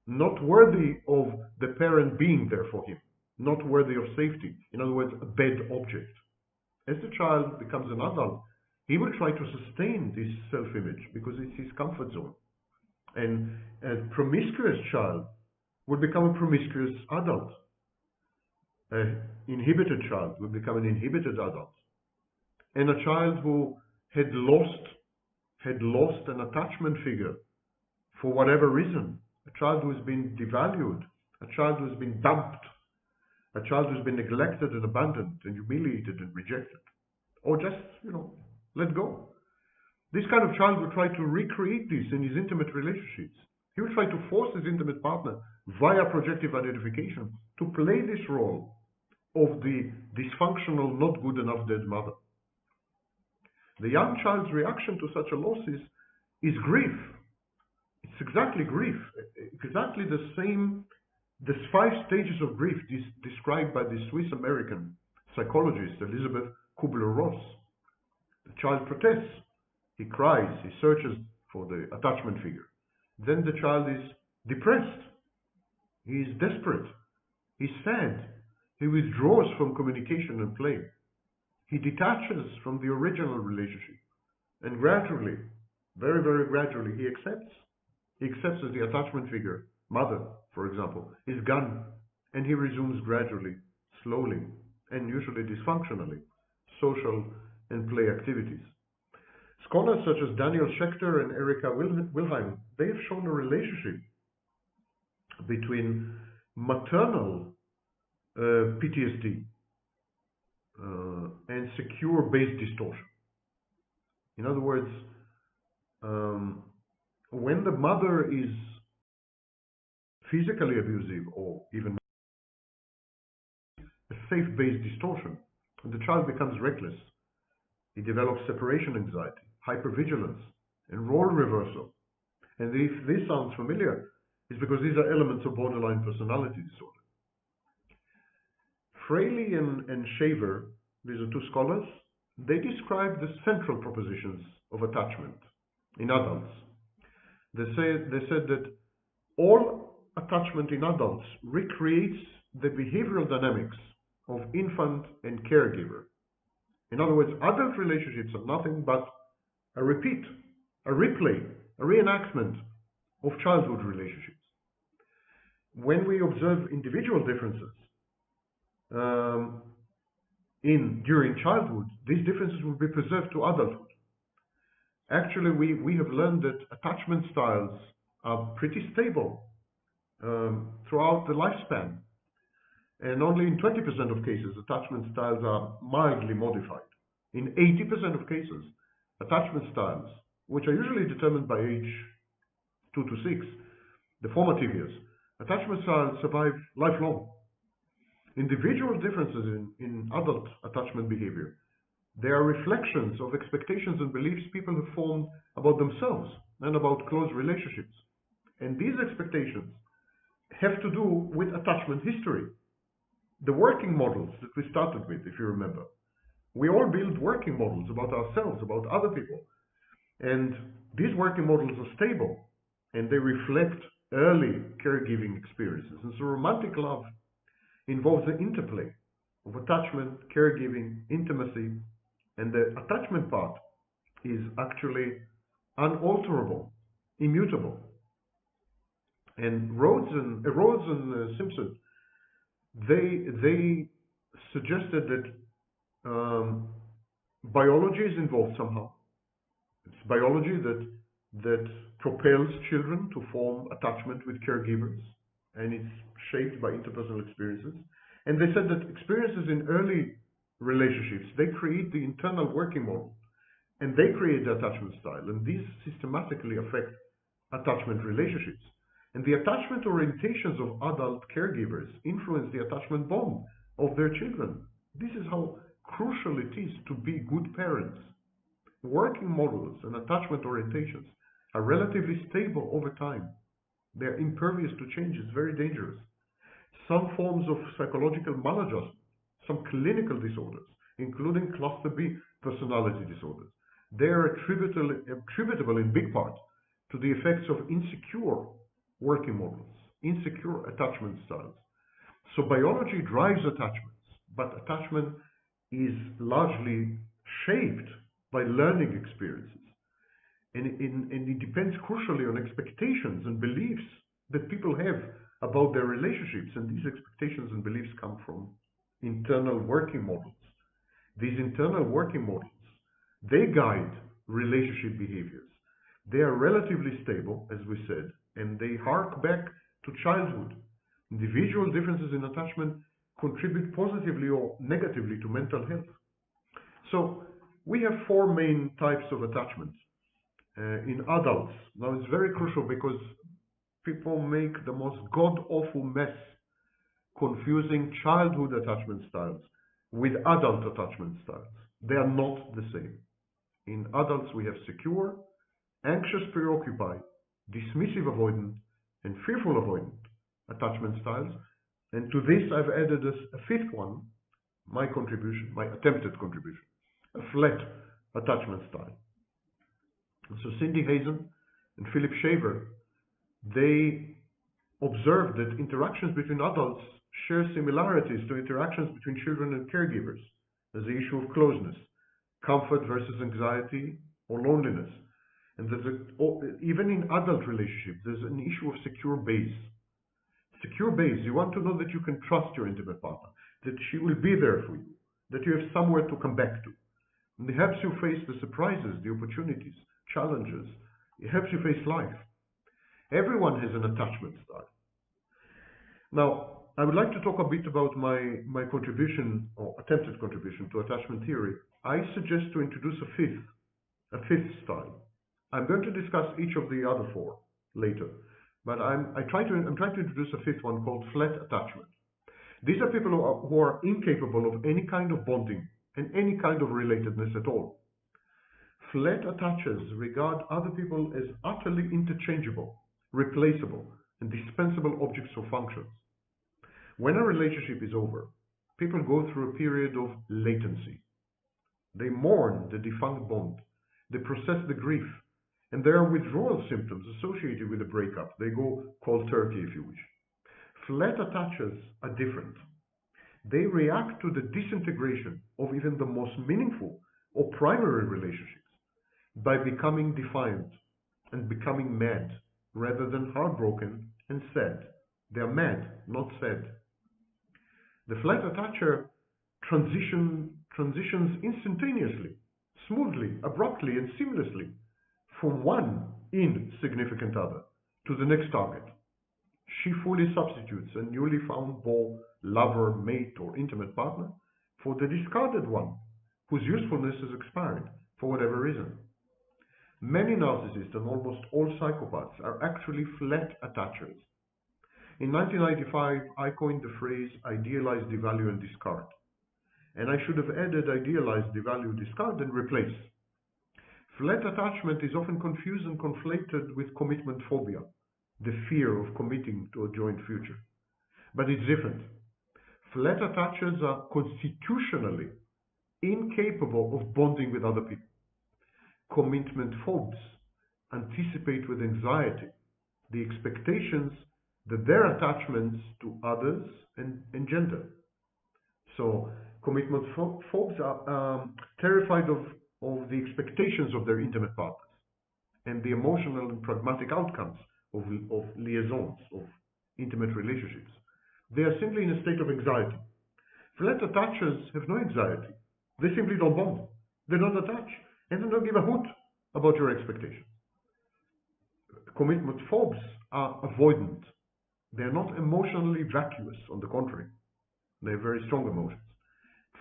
not worthy of the parent being there for him, not worthy of safety. In other words, a bad object. As the child becomes an adult, he will try to sustain this self-image because it's his comfort zone. And a promiscuous child will become a promiscuous adult. An inhibited child will become an inhibited adult. And a child who had lost an attachment figure for whatever reason, a child who has been devalued, a child who has been dumped, a child who has been neglected and abandoned and humiliated and rejected, or just, let go. This kind of child will try to recreate this in his intimate relationships. He will try to force his intimate partner via projective identification to play this role of the dysfunctional, not good enough dead mother. The young child's reaction to such a loss is grief. It's exactly grief, exactly the same. There's 5 stages of grief described by the Swiss-American psychologist Elizabeth Kubler-Ross. The child protests, he cries, he searches for the attachment figure. Then the child is depressed, he is desperate, he's sad, he withdraws from communication and play. He detaches from the original relationship, and gradually, very, very gradually, he accepts that the attachment figure, mother, for example, is gone, and he resumes gradually, slowly, and usually dysfunctionally, social and play activities. Scholars such as Daniel Schechter and Erika Wilhelm, they have shown a relationship between maternal PTSD and secure base distortion. In other words, when the mother is physically abusive or even a safe base distortion, the child becomes reckless. He develops separation anxiety, hypervigilance, and role reversal. And if this sounds familiar, it's because these are elements of borderline personality disorder. Fraley and Shaver, these are 2 scholars, they describe the central propositions of attachment in adults. They said that all attachment in adults recreates the behavioral dynamics of infant and caregiver. In other words, adult relationships are nothing but a repeat, a replay, a reenactment of childhood relationships. When we observe individual differences, during childhood, these differences will be preserved to adulthood. Actually, we have learned that attachment styles are pretty stable throughout the lifespan. And only in 20% of cases, attachment styles are mildly modified. In 80% of cases, attachment styles, which are usually determined by age 2 to 6, the formative years, attachment styles survive lifelong. Individual differences in adult attachment behavior, they are reflections of expectations and beliefs people have formed about themselves and about close relationships. And these expectations have to do with attachment history. The working models that we started with, if you remember. We all build working models about ourselves, about other people. And these working models are stable, and they reflect early caregiving experiences. And so romantic love involves the interplay of attachment, caregiving, intimacy, and the attachment part is actually unalterable, immutable. And Rhodes and Simpson, they suggested that biology is involved somehow. It's biology that propels children to form attachment with caregivers, and it's shaped by interpersonal experiences. And they said that experiences in early relationships, they create the internal working model, and they create the attachment style, and these systematically affect attachment relationships. And the attachment orientations of adult caregivers influence the attachment bond of their children. This is how crucial it is to be good parents. Working models and attachment orientations are relatively stable over time. They're impervious to change. It's very dangerous. Some forms of psychological maladjustment, some clinical disorders, including cluster B personality disorders, they are attributable in big part to the effects of insecure working models, insecure attachment styles. So biology drives attachments, but attachment is largely shaped by learning experiences. And it depends crucially on expectations and beliefs that people have about their relationships. And these expectations and beliefs come from internal working models. These internal working models, they guide relationship behaviors. They are relatively stable, as we said, and they hark back to childhood. Individual differences in attachment contribute positively or negatively to mental health. So we have four main types of attachments in adults. Now it's very crucial because people make the most god-awful mess confusing childhood attachment styles with adult attachment styles. They are not the same. In adults we have secure, anxious preoccupied, dismissive avoidant, and fearful avoidant attachment styles. And to this I've added a fifth one, my contribution, my attempted contribution, a flat attachment style. So Cindy Hazen and Philip Shaver, they observed that interactions between adults share similarities to interactions between children and caregivers. There's the issue of closeness, comfort versus anxiety or loneliness. And even in adult relationships, there's an issue of secure base. Secure base, you want to know that you can trust your intimate partner, that she will be there for you, that you have somewhere to come back to. And it helps you face the surprises, the opportunities, challenges. It helps you face life. Everyone has an attachment style. Now, I would like to talk a bit about my contribution, or attempted contribution, to attachment theory. I suggest to introduce a fifth style. I'm going to discuss each of the other four later, but I'm trying to introduce a fifth one called flat attachment. These are people who are incapable of any kind of bonding and any kind of relatedness at all. Flat attachers regard other people as utterly interchangeable, replaceable, and dispensable objects or functions. When a relationship is over, people go through a period of latency. They mourn the defunct bond. They process the grief. And there are withdrawal symptoms associated with the breakup. They go cold turkey, if you wish. Flat attachers are different. They react to the disintegration of even the most meaningful or primary relationships by becoming defiant and becoming mad rather than heartbroken and sad. They are mad, not sad. The flat attacher transition transitions instantaneously, smoothly, abruptly, and seamlessly from one insignificant other to the next target. She fully substitutes a newly found beau, lover, mate, or intimate partner for the discarded one, whose usefulness is expired for whatever reason. Many narcissists and almost all psychopaths are actually flat attachers. In 1995, I coined the phrase idealize, devalue, and discard. And I should have added idealize, devalue, discard, and replace. Flat attachment is often confused and conflated with commitment phobia, the fear of committing to a joint future. But it's different. Flat attachers are constitutionally incapable of bonding with other people. Commitment phobes anticipate with anxiety the expectations that their attachments to others engender. So commitment phobes are terrified of the expectations of their intimate partners and the emotional and pragmatic outcomes of liaisons, of intimate relationships. They are simply in a state of anxiety. Flat attachers have no anxiety. They simply don't bond. They don't attach. And they don't give a hoot about your expectations. Commitment phobes are avoidant. They are not emotionally vacuous, on the contrary. They have very strong emotions.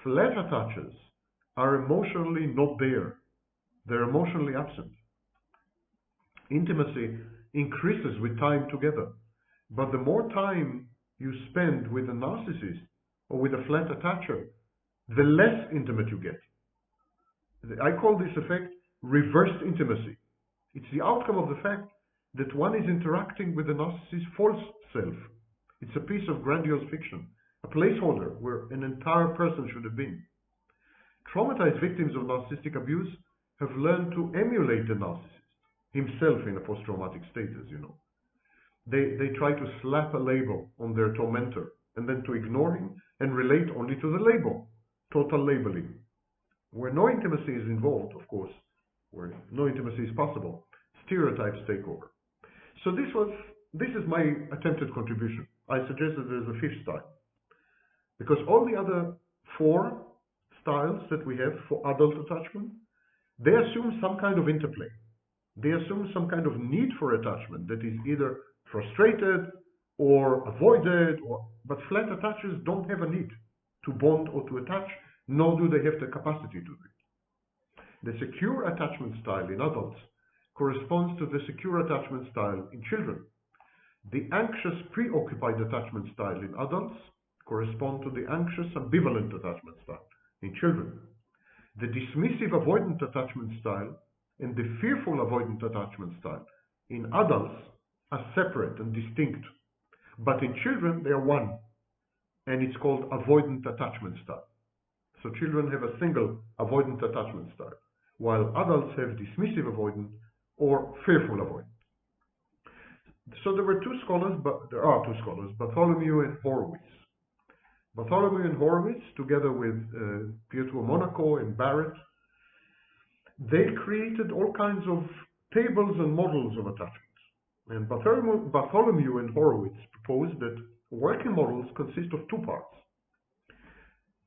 Flat attachers are emotionally not there. They're emotionally absent. Intimacy increases with time together. But the more time you spend with a narcissist or with a flat attacher, the less intimate you get. I call this effect reversed intimacy. It's the outcome of the fact that one is interacting with the narcissist's false self. It's a piece of grandiose fiction, a placeholder where an entire person should have been. Traumatized victims of narcissistic abuse have learned to emulate the narcissist himself in a post-traumatic state, as you know. They try to slap a label on their tormentor and then to ignore him and relate only to the label, total labeling. Where no intimacy is involved, of course, where no intimacy is possible, stereotypes take over. So this is my attempted contribution. I suggest that there's a fifth style. Because all the other four styles that we have for adult attachment, they assume some kind of interplay. They assume some kind of need for attachment that is either frustrated or avoided, but flat attachers don't have a need to bond or to attach, nor do they have the capacity to do it. The secure attachment style in adults corresponds to the secure attachment style in children. The anxious preoccupied attachment style in adults correspond to the anxious ambivalent attachment style in children. The dismissive avoidant attachment style and the fearful avoidant attachment style in adults are separate and distinct, but in children they are one, and it's called avoidant attachment style. So children have a single avoidant attachment style, while adults have dismissive avoidant or fearful avoidant. So there are two scholars, Bartholomew and Horowitz. Bartholomew and Horowitz, together with Pietro Monaco and Barrett, they created all kinds of tables and models of attachment. And Bartholomew and Horowitz proposed that working models consist of two parts.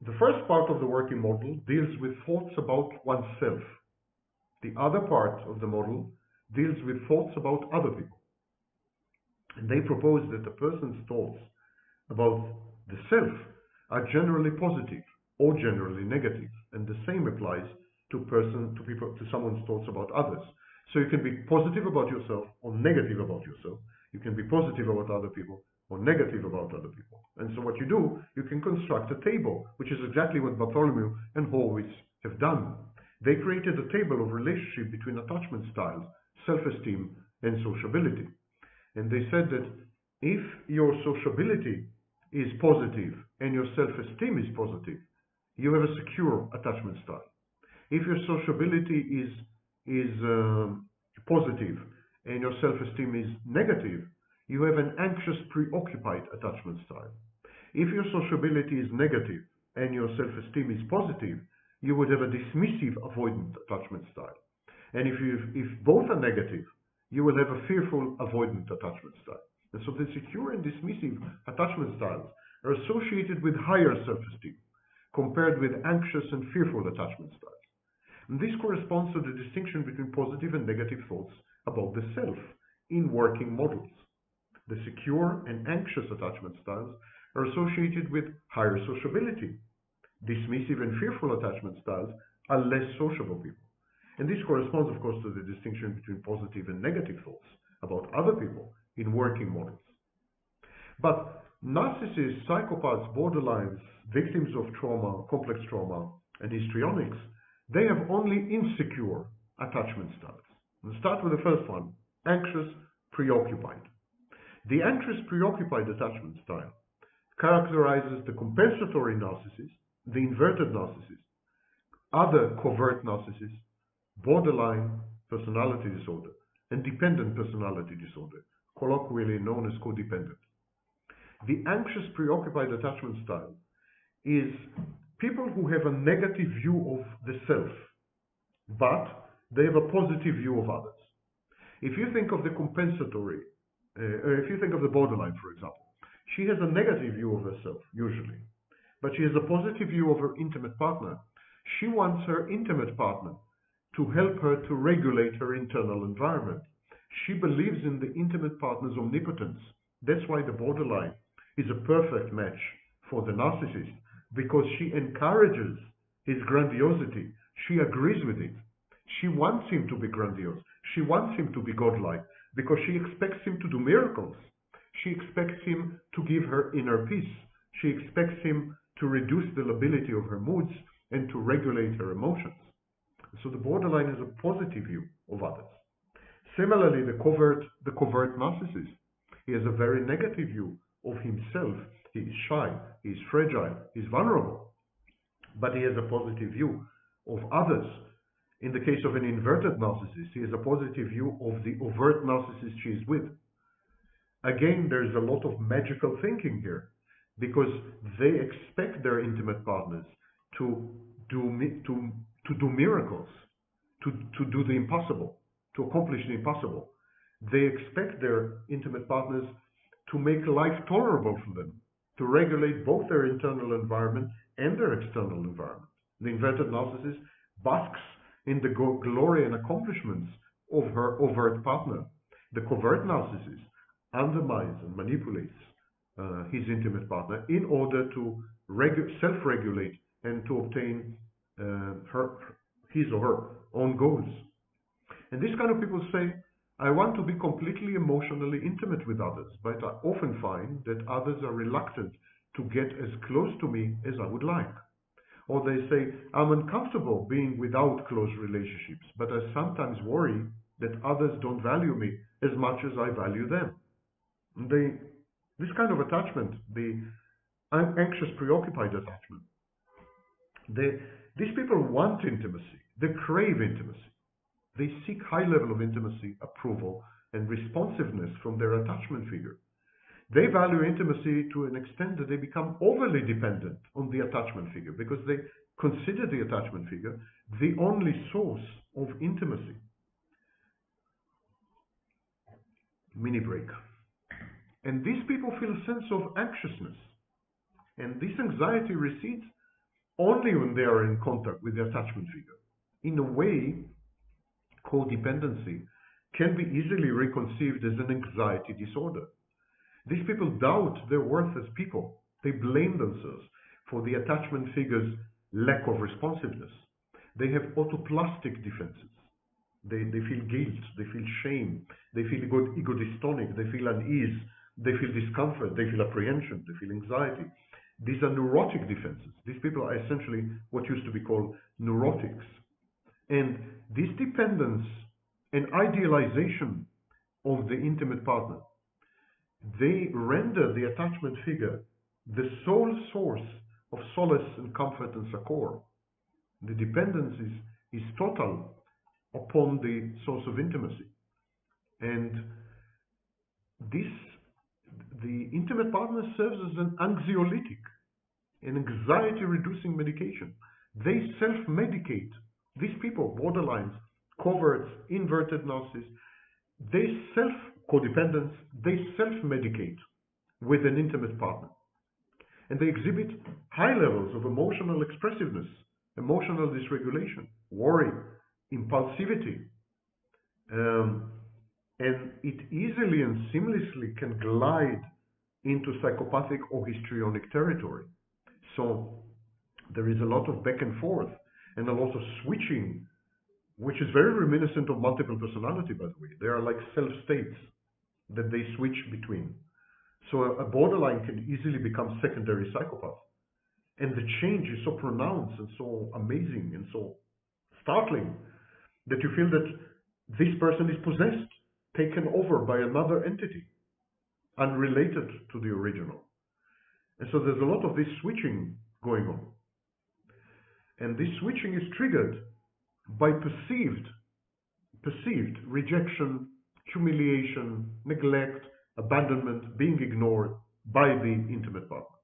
The first part of the working model deals with thoughts about oneself. The other part of the model deals with thoughts about other people. And they propose that a person's thoughts about the self are generally positive or generally negative, and the same applies to someone's thoughts about others. So you can be positive about yourself or negative about yourself. You can be positive about other people or negative about other people. And so what you do, you can construct a table, which is exactly what Bartholomew and Horowitz have done. They created a table of relationship between attachment styles, self-esteem, and sociability. And they said that if your sociability is positive and your self-esteem is positive, you have a secure attachment style. If your sociability is positive and your self-esteem is negative, you have an anxious, preoccupied attachment style. If your sociability is negative and your self-esteem is positive, you would have a dismissive, avoidant attachment style. And if both are negative, you will have a fearful, avoidant attachment style. And so the secure and dismissive attachment styles are associated with higher self-esteem, compared with anxious and fearful attachment styles. And this corresponds to the distinction between positive and negative thoughts about the self in working models. The secure and anxious attachment styles are associated with higher sociability. Dismissive and fearful attachment styles are less sociable people. And this corresponds, of course, to the distinction between positive and negative thoughts about other people in working models. But narcissists, psychopaths, borderlines, victims of trauma, complex trauma, and histrionics, they have only insecure attachment styles. We'll start with the first one, anxious, preoccupied. The anxious, preoccupied attachment style characterizes the compensatory narcissist, the inverted narcissist, other covert narcissists, borderline personality disorder, and dependent personality disorder, colloquially known as codependent. The anxious, preoccupied attachment style is people who have a negative view of the self, but they have a positive view of others. If you think of the compensatory, if you think of the borderline, for example, she has a negative view of herself, usually, but she has a positive view of her intimate partner. She wants her intimate partner to help her to regulate her internal environment. She believes in the intimate partner's omnipotence. That's why the borderline is a perfect match for the narcissist, because she encourages his grandiosity. She agrees with it. She wants him to be grandiose. She wants him to be godlike, because she expects him to do miracles. She expects him to give her inner peace. She expects him to reduce the lability of her moods and to regulate her emotions. So the borderline has a positive view of others. Similarly, the covert narcissist, he has a very negative view of himself. He is shy, he is fragile, he is vulnerable, but he has a positive view of others. In the case of an inverted narcissist, he has a positive view of the overt narcissist she is with. Again, there is a lot of magical thinking here, because they expect their intimate partners to do miracles, to do the impossible, to accomplish the impossible. They expect their intimate partners to make life tolerable for them, to regulate both their internal environment and their external environment. The inverted narcissist basks in the glory and accomplishments of her overt partner. The covert narcissist undermines and manipulates his intimate partner in order to self-regulate and to obtain his or her own goals. And these kind of people say, I want to be completely emotionally intimate with others, but I often find that others are reluctant to get as close to me as I would like. Or they say, I'm uncomfortable being without close relationships, but I sometimes worry that others don't value me as much as I value them. This kind of attachment, the anxious, preoccupied attachment, these people want intimacy. They crave intimacy. They seek high level of intimacy, approval, and responsiveness from their attachment figure. They value intimacy to an extent that they become overly dependent on the attachment figure, because they consider the attachment figure the only source of intimacy. Mini break. And these people feel a sense of anxiousness. And this anxiety recedes only when they are in contact with the attachment figure. In a way, codependency can be easily reconceived as an anxiety disorder. These people doubt their worth as people. They blame themselves for the attachment figure's lack of responsiveness. They have autoplastic defenses. They feel guilt, they feel shame, they feel ego-dystonic, they feel unease, they feel discomfort, they feel apprehension, they feel anxiety. These are neurotic defenses. These people are essentially what used to be called neurotics. And this dependence and idealization of the intimate partner, they render the attachment figure the sole source of solace and comfort and succor. The dependence is total upon the source of intimacy. And the intimate partner serves as an anxiolytic, an anxiety-reducing medication. They self-medicate. These people, borderlines, coverts, inverted narcissists, codependents, they self-medicate with an intimate partner. And they exhibit high levels of emotional expressiveness, emotional dysregulation, worry, impulsivity, and it easily and seamlessly can glide into psychopathic or histrionic territory. So there is a lot of back and forth and a lot of switching, which is very reminiscent of multiple personality, by the way. They are like self-states that they switch between. So a borderline can easily become secondary psychopath. And the change is so pronounced and so amazing and so startling that you feel that this person is possessed, taken over by another entity, unrelated to the original. And so there's a lot of this switching going on. And this switching is triggered by perceived rejection, humiliation, neglect, abandonment, being ignored by the intimate partner.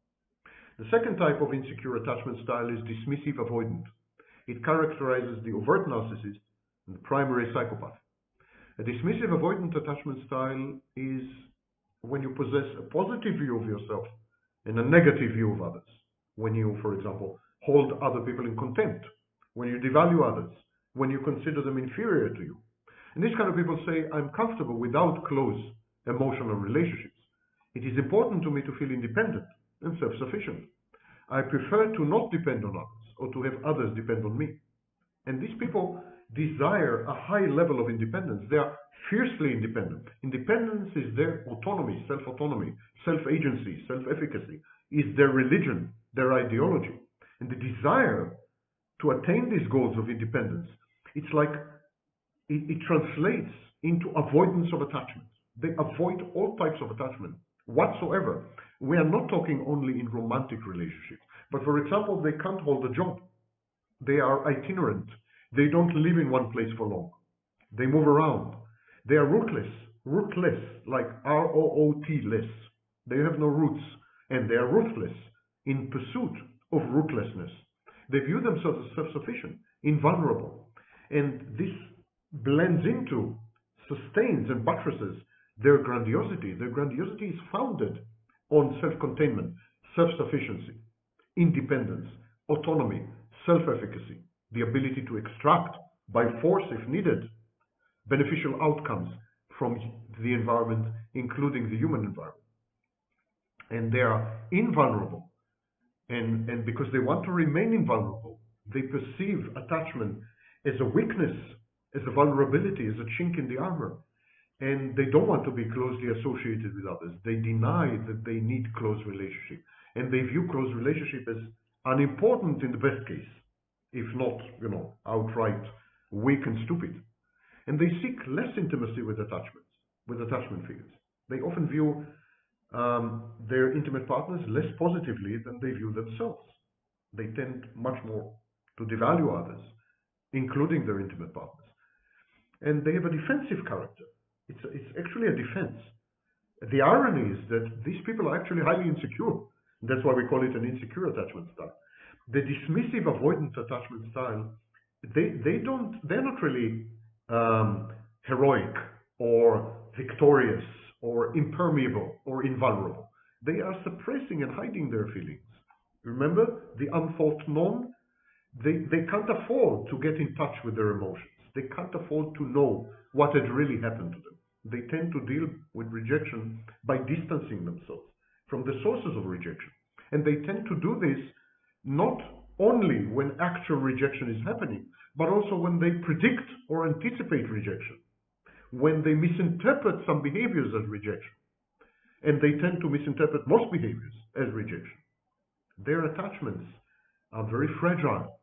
The second type of insecure attachment style is dismissive avoidant. It characterizes the overt narcissist and the primary psychopath. A dismissive avoidant attachment style is when you possess a positive view of yourself and a negative view of others. When you, for example, hold other people in contempt, when you devalue others, when you consider them inferior to you. And these kind of people say, I'm comfortable without close emotional relationships. It is important to me to feel independent and self-sufficient. I prefer to not depend on others or to have others depend on me. And these people desire a high level of independence. They are fiercely independent. Independence is their autonomy, self-autonomy, self-agency, self-efficacy, is their religion, their ideology. And the desire to attain these goals of independence, it's like it translates into avoidance of attachment. They avoid all types of attachment whatsoever. We are not talking only in romantic relationships, but for example, they can't hold a job. They are itinerant. They don't live in one place for long. They move around. They are rootless, like R-O-O-T-less. They have no roots, and they are ruthless in pursuit of rootlessness. They view themselves as self-sufficient, invulnerable, and this blends into, sustains and buttresses their grandiosity. Their grandiosity is founded on self-containment, self-sufficiency, independence, autonomy, self-efficacy, the ability to extract by force, if needed, beneficial outcomes from the environment, including the human environment. And they are invulnerable. And because they want to remain invulnerable, they perceive attachment as a weakness, as a vulnerability, as a chink in the armor. And they don't want to be closely associated with others. They deny that they need close relationship. And they view close relationship as unimportant in the best case, if not, outright weak and stupid. And they seek less intimacy with attachment figures. They often view their intimate partners less positively than they view themselves. They tend much more to devalue others, including their intimate partners. And they have a defensive character. It's actually a defense. The irony is that these people are actually highly insecure. That's why we call it an insecure attachment style. The dismissive avoidant attachment style, they're not really heroic or victorious or impermeable or invulnerable. They are suppressing and hiding their feelings. Remember, the unthought non? They can't afford to get in touch with their emotions. They can't afford to know what had really happened to them. They tend to deal with rejection by distancing themselves from the sources of rejection. And they tend to do this not only when actual rejection is happening, but also when they predict or anticipate rejection, when they misinterpret some behaviors as rejection. And they tend to misinterpret most behaviors as rejection. Their attachments are very fragile.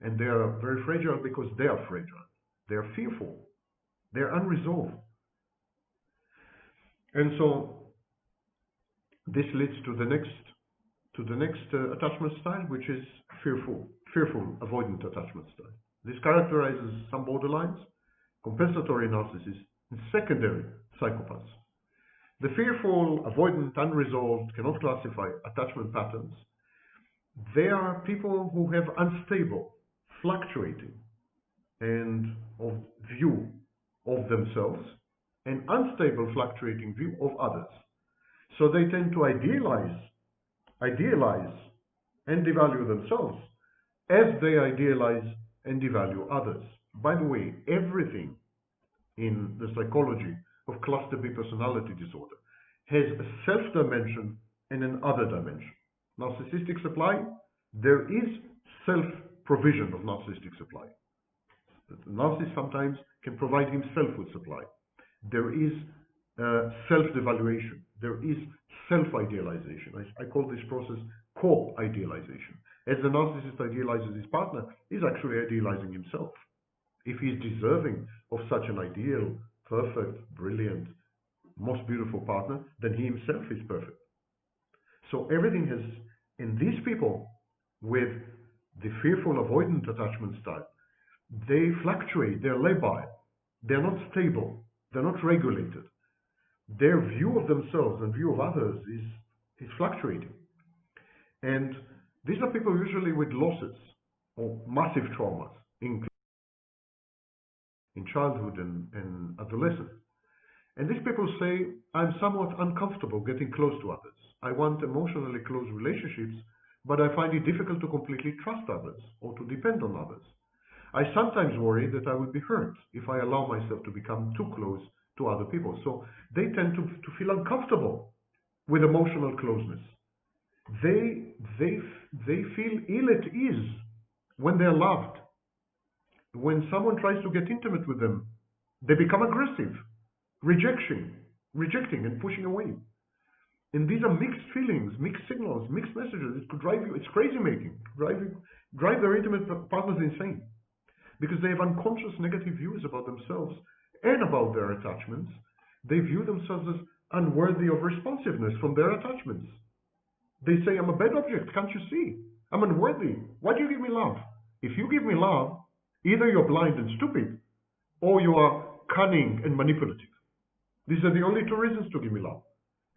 And they are very fragile because they are fragile. They are fearful. They are unresolved. And so this leads to the next attachment style, which is fearful avoidant attachment style. This characterizes some borderlines, compensatory narcissists, and secondary psychopaths. The fearful, avoidant, unresolved, cannot classify attachment patterns. They are people who have unstable, fluctuating, and of view of themselves, and unstable, fluctuating view of others. So they tend to idealize idealize and devalue themselves as they idealize and devalue others. By the way, everything in the psychology of cluster B personality disorder has a self dimension and an other dimension. Narcissistic supply, there is self-provision of narcissistic supply. The narcissist sometimes can provide himself with supply. There is self-devaluation. There is self-idealization. I call this process co-idealization. As the narcissist idealizes his partner, he's actually idealizing himself. If he's deserving of such an ideal, perfect, brilliant, most beautiful partner, then he himself is perfect. So everything has, in these people with the fearful avoidant attachment style, they fluctuate, they're labile, they're not stable, they're not regulated. Their view of themselves and view of others is fluctuating. And these are people usually with losses or massive traumas in childhood and adolescence. And these people say, I'm somewhat uncomfortable getting close to others. I want emotionally close relationships, but I find it difficult to completely trust others or to depend on others. I sometimes worry that I will be hurt if I allow myself to become too close to other people. So they tend to feel uncomfortable with emotional closeness. They feel ill at ease when they're loved. When someone tries to get intimate with them, they become aggressive, rejecting and pushing away. And these are mixed feelings, mixed signals, mixed messages. It could drive you, it's crazy making, drive their intimate partners insane. Because they have unconscious negative views about themselves and about their attachments. They view themselves as unworthy of responsiveness from their attachments. They say, I'm a bad object, can't you see? I'm unworthy. Why do you give me love? If you give me love, either you're blind and stupid, or you are cunning and manipulative. These are the only two reasons to give me love.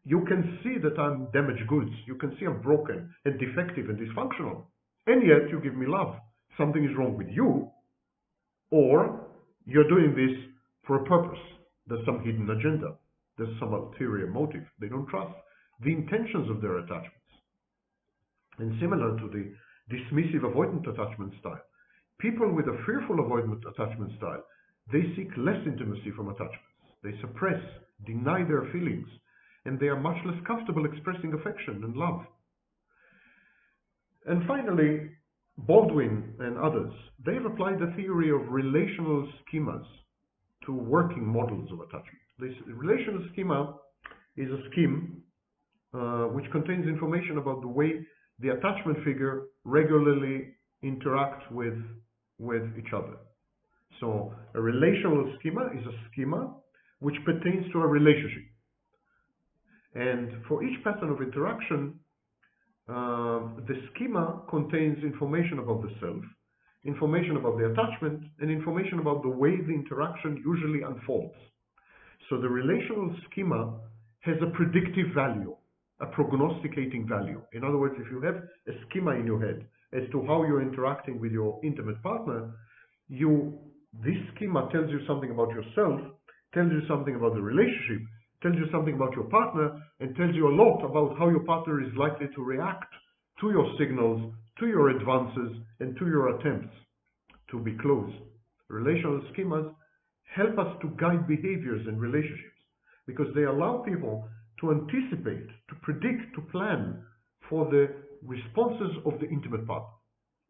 You can see that I'm damaged goods. You can see I'm broken and defective and dysfunctional. And yet you give me love. Something is wrong with you, or you're doing this for a purpose. There's some hidden agenda. There's some ulterior motive. They don't trust the intentions of their attachments. And similar to the dismissive avoidant attachment style, people with a fearful avoidant attachment style, they seek less intimacy from attachments. They suppress, deny their feelings, and they are much less comfortable expressing affection and love. And finally, Baldwin and others, they've applied the theory of relational schemas to working models of attachment. This relational schema is a scheme which contains information about the way the attachment figure regularly interacts with each other. So a relational schema is a schema which pertains to a relationship. And for each pattern of interaction, the schema contains information about the self, information about the attachment, and information about the way the interaction usually unfolds. So the relational schema has a predictive value, a prognosticating value. In other words, if you have a schema in your head as to how you're interacting with your intimate partner, this schema tells you something about yourself, tells you something about the relationship, tells you something about your partner, and tells you a lot about how your partner is likely to react to your signals, to your advances, and to your attempts to be close. Relational schemas help us to guide behaviors in relationships because they allow people to anticipate, to predict, to plan for the responses of the intimate partner.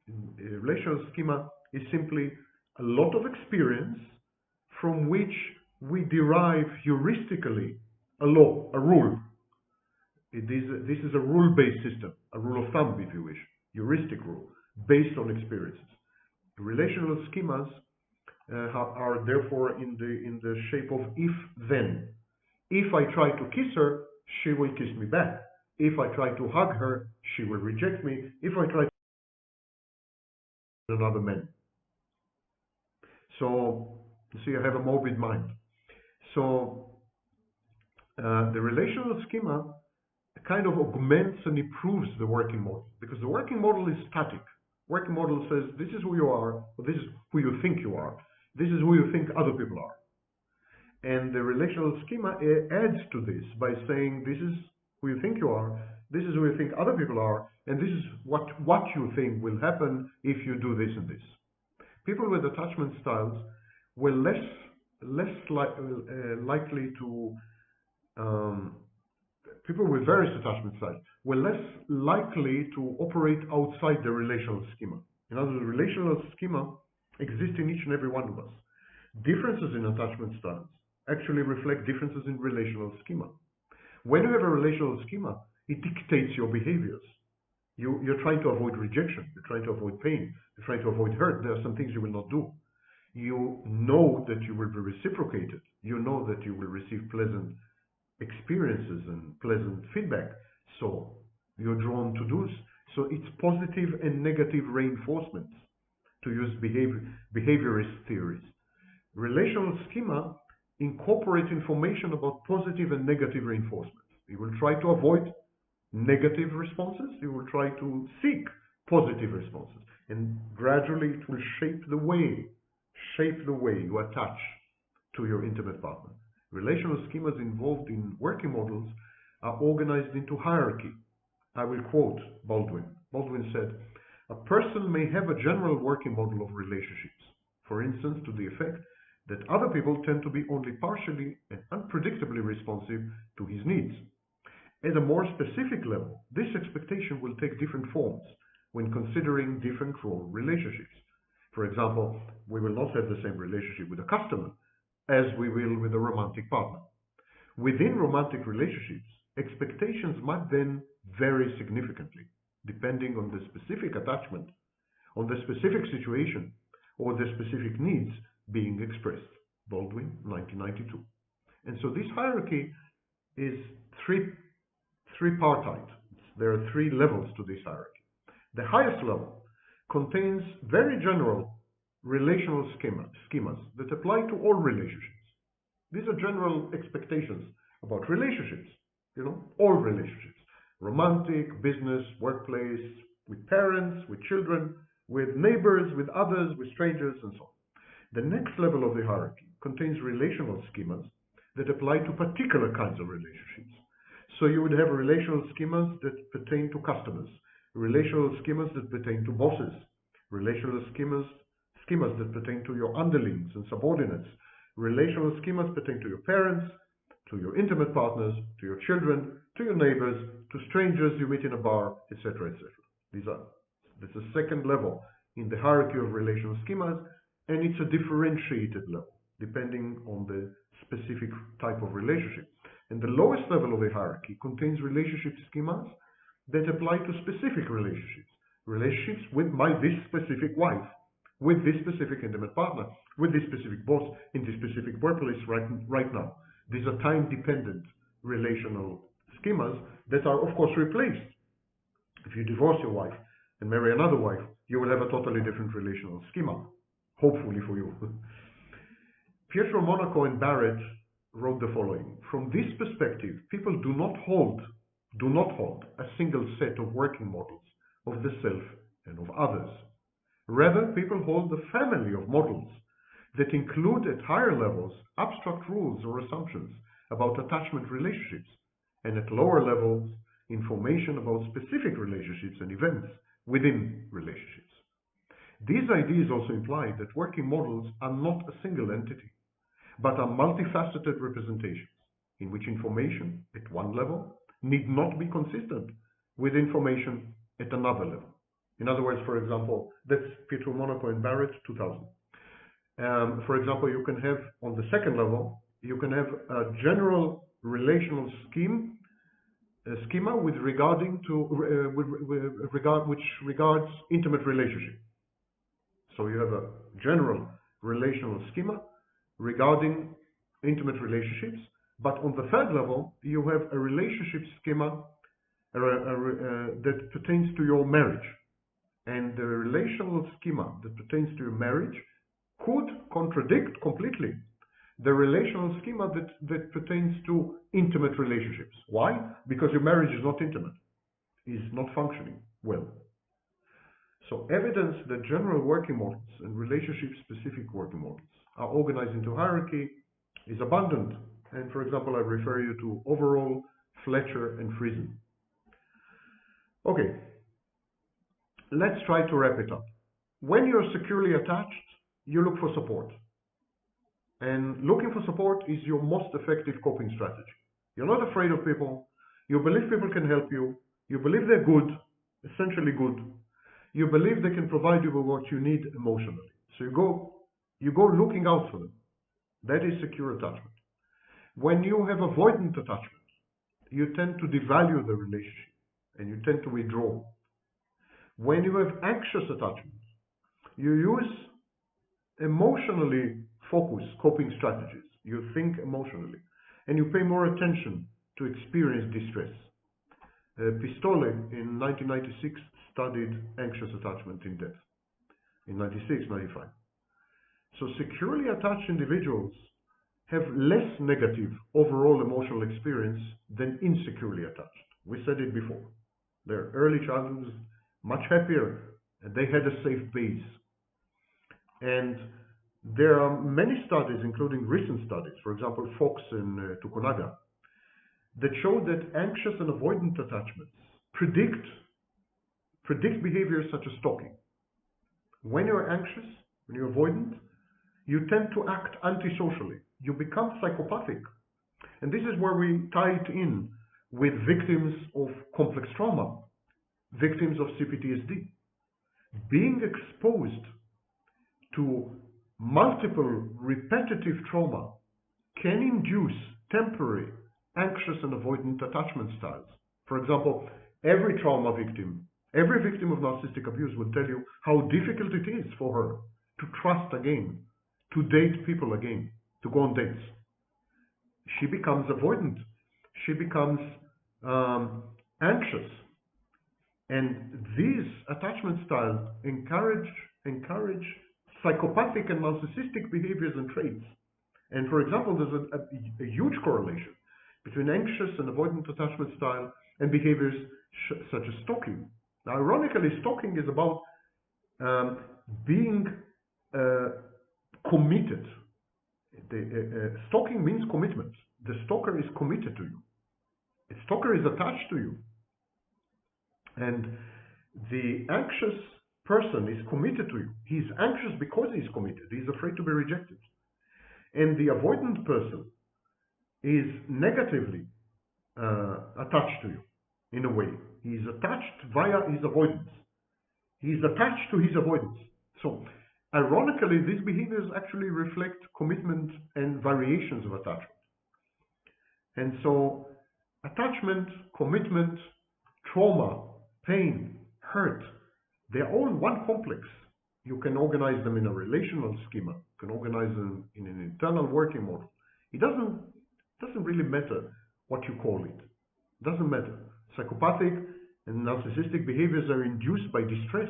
A relational schema is simply a lot of experience from which we derive heuristically a law, a rule. This is a rule-based system, a rule of thumb, if you wish, heuristic rule, based on experiences. Relational schemas are therefore in the shape of if-then. If I try to kiss her, she will kiss me back. If I try to hug her, she will reject me. If I try to another man. So, you see, I have a morbid mind. So, the relational schema kind of augments and improves the working model because the working model is static. Working model says this is who you are, or this is who you think you are. This is who you think other people are. And the relational schema adds to this by saying this is who you think you are, this is who you think other people are, and this is what you think will happen if you do this and this. People with attachment styles were less likely to people with various attachment styles were less likely to operate outside the relational schema. In other words, the relational schema exists in each and every one of us. Differences in attachment styles actually reflect differences in relational schema. When you have a relational schema, it dictates your behaviors. You're trying to avoid rejection. You're trying to avoid pain. You're trying to avoid hurt. There are some things you will not do. You know that you will be reciprocated. You know that you will receive pleasant experiences and pleasant feedback. So you're drawn to do. So it's positive and negative reinforcements, to use behaviorist theories. Relational schema incorporates information about positive and negative reinforcements. You will try to avoid negative responses. You will try to seek positive responses. And gradually it will shape the way you attach to your intimate partner. Relational schemas involved in working models are organized into hierarchy. I will quote Baldwin. Baldwin said, "A person may have a general working model of relationships, for instance, to the effect that other people tend to be only partially and unpredictably responsive to his needs. At a more specific level, this expectation will take different forms when considering different role relationships. For example, we will not have the same relationship with a customer as we will with a romantic partner. Within romantic relationships, expectations might then vary significantly, depending on the specific attachment, on the specific situation, or the specific needs being expressed." Baldwin, 1992. And so this hierarchy is tripartite. There are three levels to this hierarchy. The highest level contains very general relational schemas that apply to all relationships. These are general expectations about relationships, all relationships. Romantic, business, workplace, with parents, with children, with neighbors, with others, with strangers, and so on. The next level of the hierarchy contains relational schemas that apply to particular kinds of relationships. So you would have relational schemas that pertain to customers, relational schemas that pertain to bosses, relational schemas that pertain to your underlings and subordinates, relational schemas pertain to your parents, to your intimate partners, to your children, to your neighbors, to strangers you meet in a bar, etc., etc. This is the second level in the hierarchy of relational schemas, and it's a differentiated level, depending on the specific type of relationship. And the lowest level of the hierarchy contains relationship schemas that apply to specific relationships with this specific wife, with this specific intimate partner, with this specific boss, in this specific workplace right now. These are time-dependent relational schemas that are, of course, replaced. If you divorce your wife and marry another wife, you will have a totally different relational schema, hopefully for you. Pietro Monaco and Barrett wrote the following: "From this perspective, people do not hold a single set of working models of the self and of others. Rather, people hold a family of models that include at higher levels abstract rules or assumptions about attachment relationships, and at lower levels information about specific relationships and events within relationships. These ideas also imply that working models are not a single entity, but are multifaceted representations in which information at one level need not be consistent with information at another level." In other words, for example, that's Pietro Monaco and Barrett, 2000. For example, you can have, on the second level, you can have a general relational schema with which regards intimate relationship. So you have a general relational schema regarding intimate relationships, but on the third level, you have a relationship schema that pertains to your marriage. And the relational schema that pertains to your marriage could contradict completely the relational schema that pertains to intimate relationships. Why? Because your marriage is not intimate, is not functioning well. So evidence that general working models and relationship-specific working models are organized into hierarchy is abundant. And for example, I refer you to overall Fletcher, and Friesen. Okay, let's try to wrap it up. When you're securely attached, you look for support. And looking for support is your most effective coping strategy. You're not afraid of people. You believe people can help you. You believe they're good, essentially good. You believe they can provide you with what you need emotionally. So you go looking out for them. That is secure attachment. When you have avoidant attachment, you tend to devalue the relationship and you tend to withdraw. When you have anxious attachment, you use emotionally focused coping strategies. You think emotionally and you pay more attention to experience distress. Pistole in 1996 studied anxious attachment in depth, in 96, 95. So securely attached individuals have less negative overall emotional experience than insecurely attached. We said it before. Their early childhood was much happier and they had a safe base. And there are many studies, including recent studies, for example, Fox and Tukunaga, that show that anxious and avoidant attachments predict behaviors such as stalking. When you're anxious, when you're avoidant, you tend to act antisocially. You become psychopathic. And this is where we tie it in with victims of complex trauma, victims of CPTSD. Being exposed to multiple repetitive trauma can induce temporary anxious and avoidant attachment styles. For example, every trauma victim, every victim of narcissistic abuse will tell you how difficult it is for her to trust again, to date people again, to go on dates. She becomes avoidant. She becomes anxious. And these attachment styles encourage psychopathic and narcissistic behaviors and traits. And for example, there's a huge correlation between anxious and avoidant attachment style and behaviors such as stalking. Now, ironically, stalking is about being committed. Stalking means commitment. The stalker is committed to you. The stalker is attached to you. And the anxious person is committed to you. He's anxious because he's committed. He's afraid to be rejected. And the avoidant person is negatively attached to you in a way. He's attached via his avoidance. He's attached to his avoidance. So, ironically, these behaviors actually reflect commitment and variations of attachment. And so, attachment, commitment, trauma, pain, hurt, they're all one complex. You can organize them in a relational schema. You can organize them in an internal working model. It doesn't really matter what you call it. It doesn't matter. Psychopathic and narcissistic behaviors are induced by distress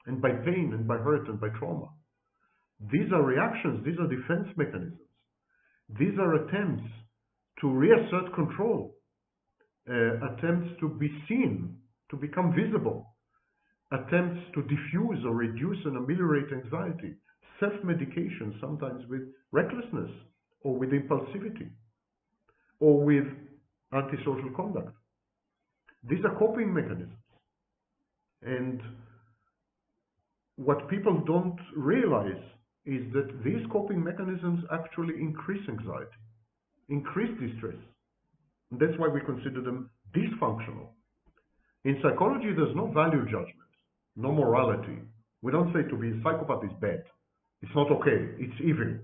and by pain and by hurt and by trauma. These are reactions. These are defense mechanisms. These are attempts to reassert control, attempts to be seen, to become visible, attempts to diffuse or reduce and ameliorate anxiety, self-medication, sometimes with recklessness or with impulsivity or with antisocial conduct. These are coping mechanisms. And what people don't realize is that these coping mechanisms actually increase anxiety, increase distress. And that's why we consider them dysfunctional. In psychology, there's no value judgment, no morality. We don't say to be a psychopath is bad. It's not okay. It's evil.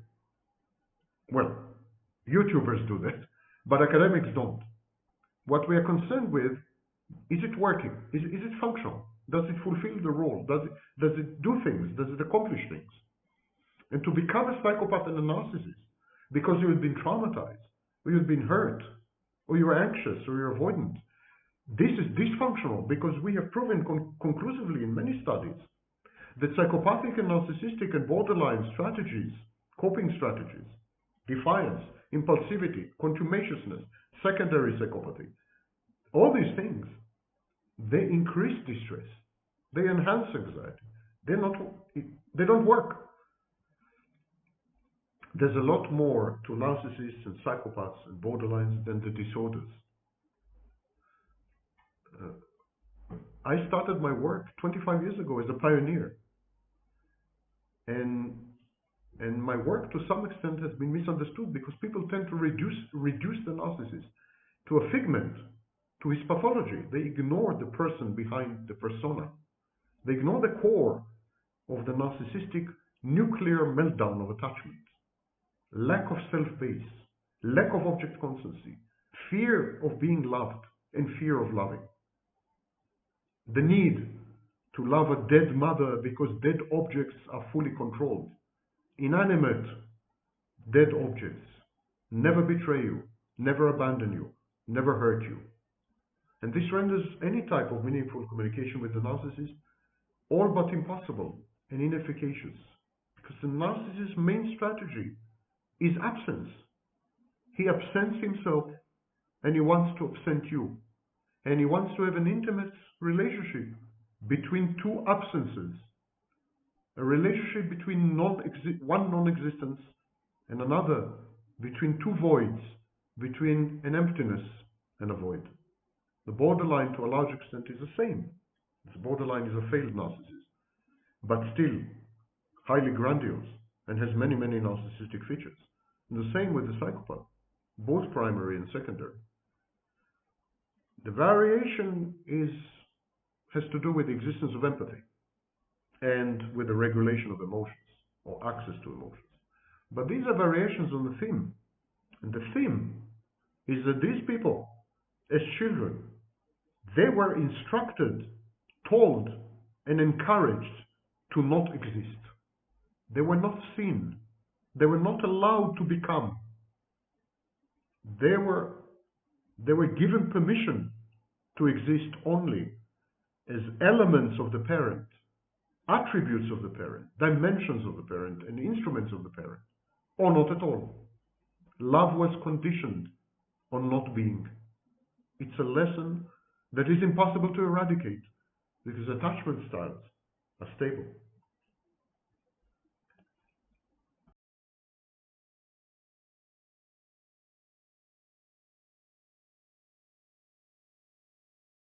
Well, YouTubers do that, but academics don't. What we are concerned with, is it working? Is it functional? Does it fulfill the role? Does it do things? Does it accomplish things? And to become a psychopath and a narcissist because you have been traumatized, or you've been hurt, or you're anxious, or you're avoidant, this is dysfunctional because we have proven conclusively in many studies that psychopathic and narcissistic and borderline strategies, coping strategies, defiance, impulsivity, contumaciousness, secondary psychopathy, all these things, they increase distress, they enhance anxiety, they don't work. There's a lot more to narcissists and psychopaths and borderlines than the disorders. I started my work 25 years ago as a pioneer. And my work to some extent has been misunderstood because people tend to reduce the narcissist to a figment, to his pathology. They ignore the person behind the persona. They ignore the core of the narcissistic nuclear meltdown of attachment. Lack of self-base, lack of object constancy, fear of being loved, and fear of loving. The need to love a dead mother because dead objects are fully controlled. Inanimate, dead objects never betray you, never abandon you, never hurt you. And this renders any type of meaningful communication with the narcissist all but impossible and inefficacious, because the narcissist's main strategy is absence. He absents himself and he wants to absent you. And he wants to have an intimate relationship between two absences. A relationship between one non-existence and another, between two voids, between an emptiness and a void. The borderline, to a large extent, is the same. The borderline is a failed narcissist, but still highly grandiose and has many, many narcissistic features. And the same with the psychopath, both primary and secondary. The variation has to do with the existence of empathy and with the regulation of emotions or access to emotions. But these are variations on the theme. And the theme is that these people, as children, they were instructed, told, and encouraged to not exist. They were not seen. They were not allowed to become. They were given permission to exist only as elements of the parent, attributes of the parent, dimensions of the parent, and instruments of the parent, or not at all. Love was conditioned on not being. It's a lesson that is impossible to eradicate because attachment styles are stable.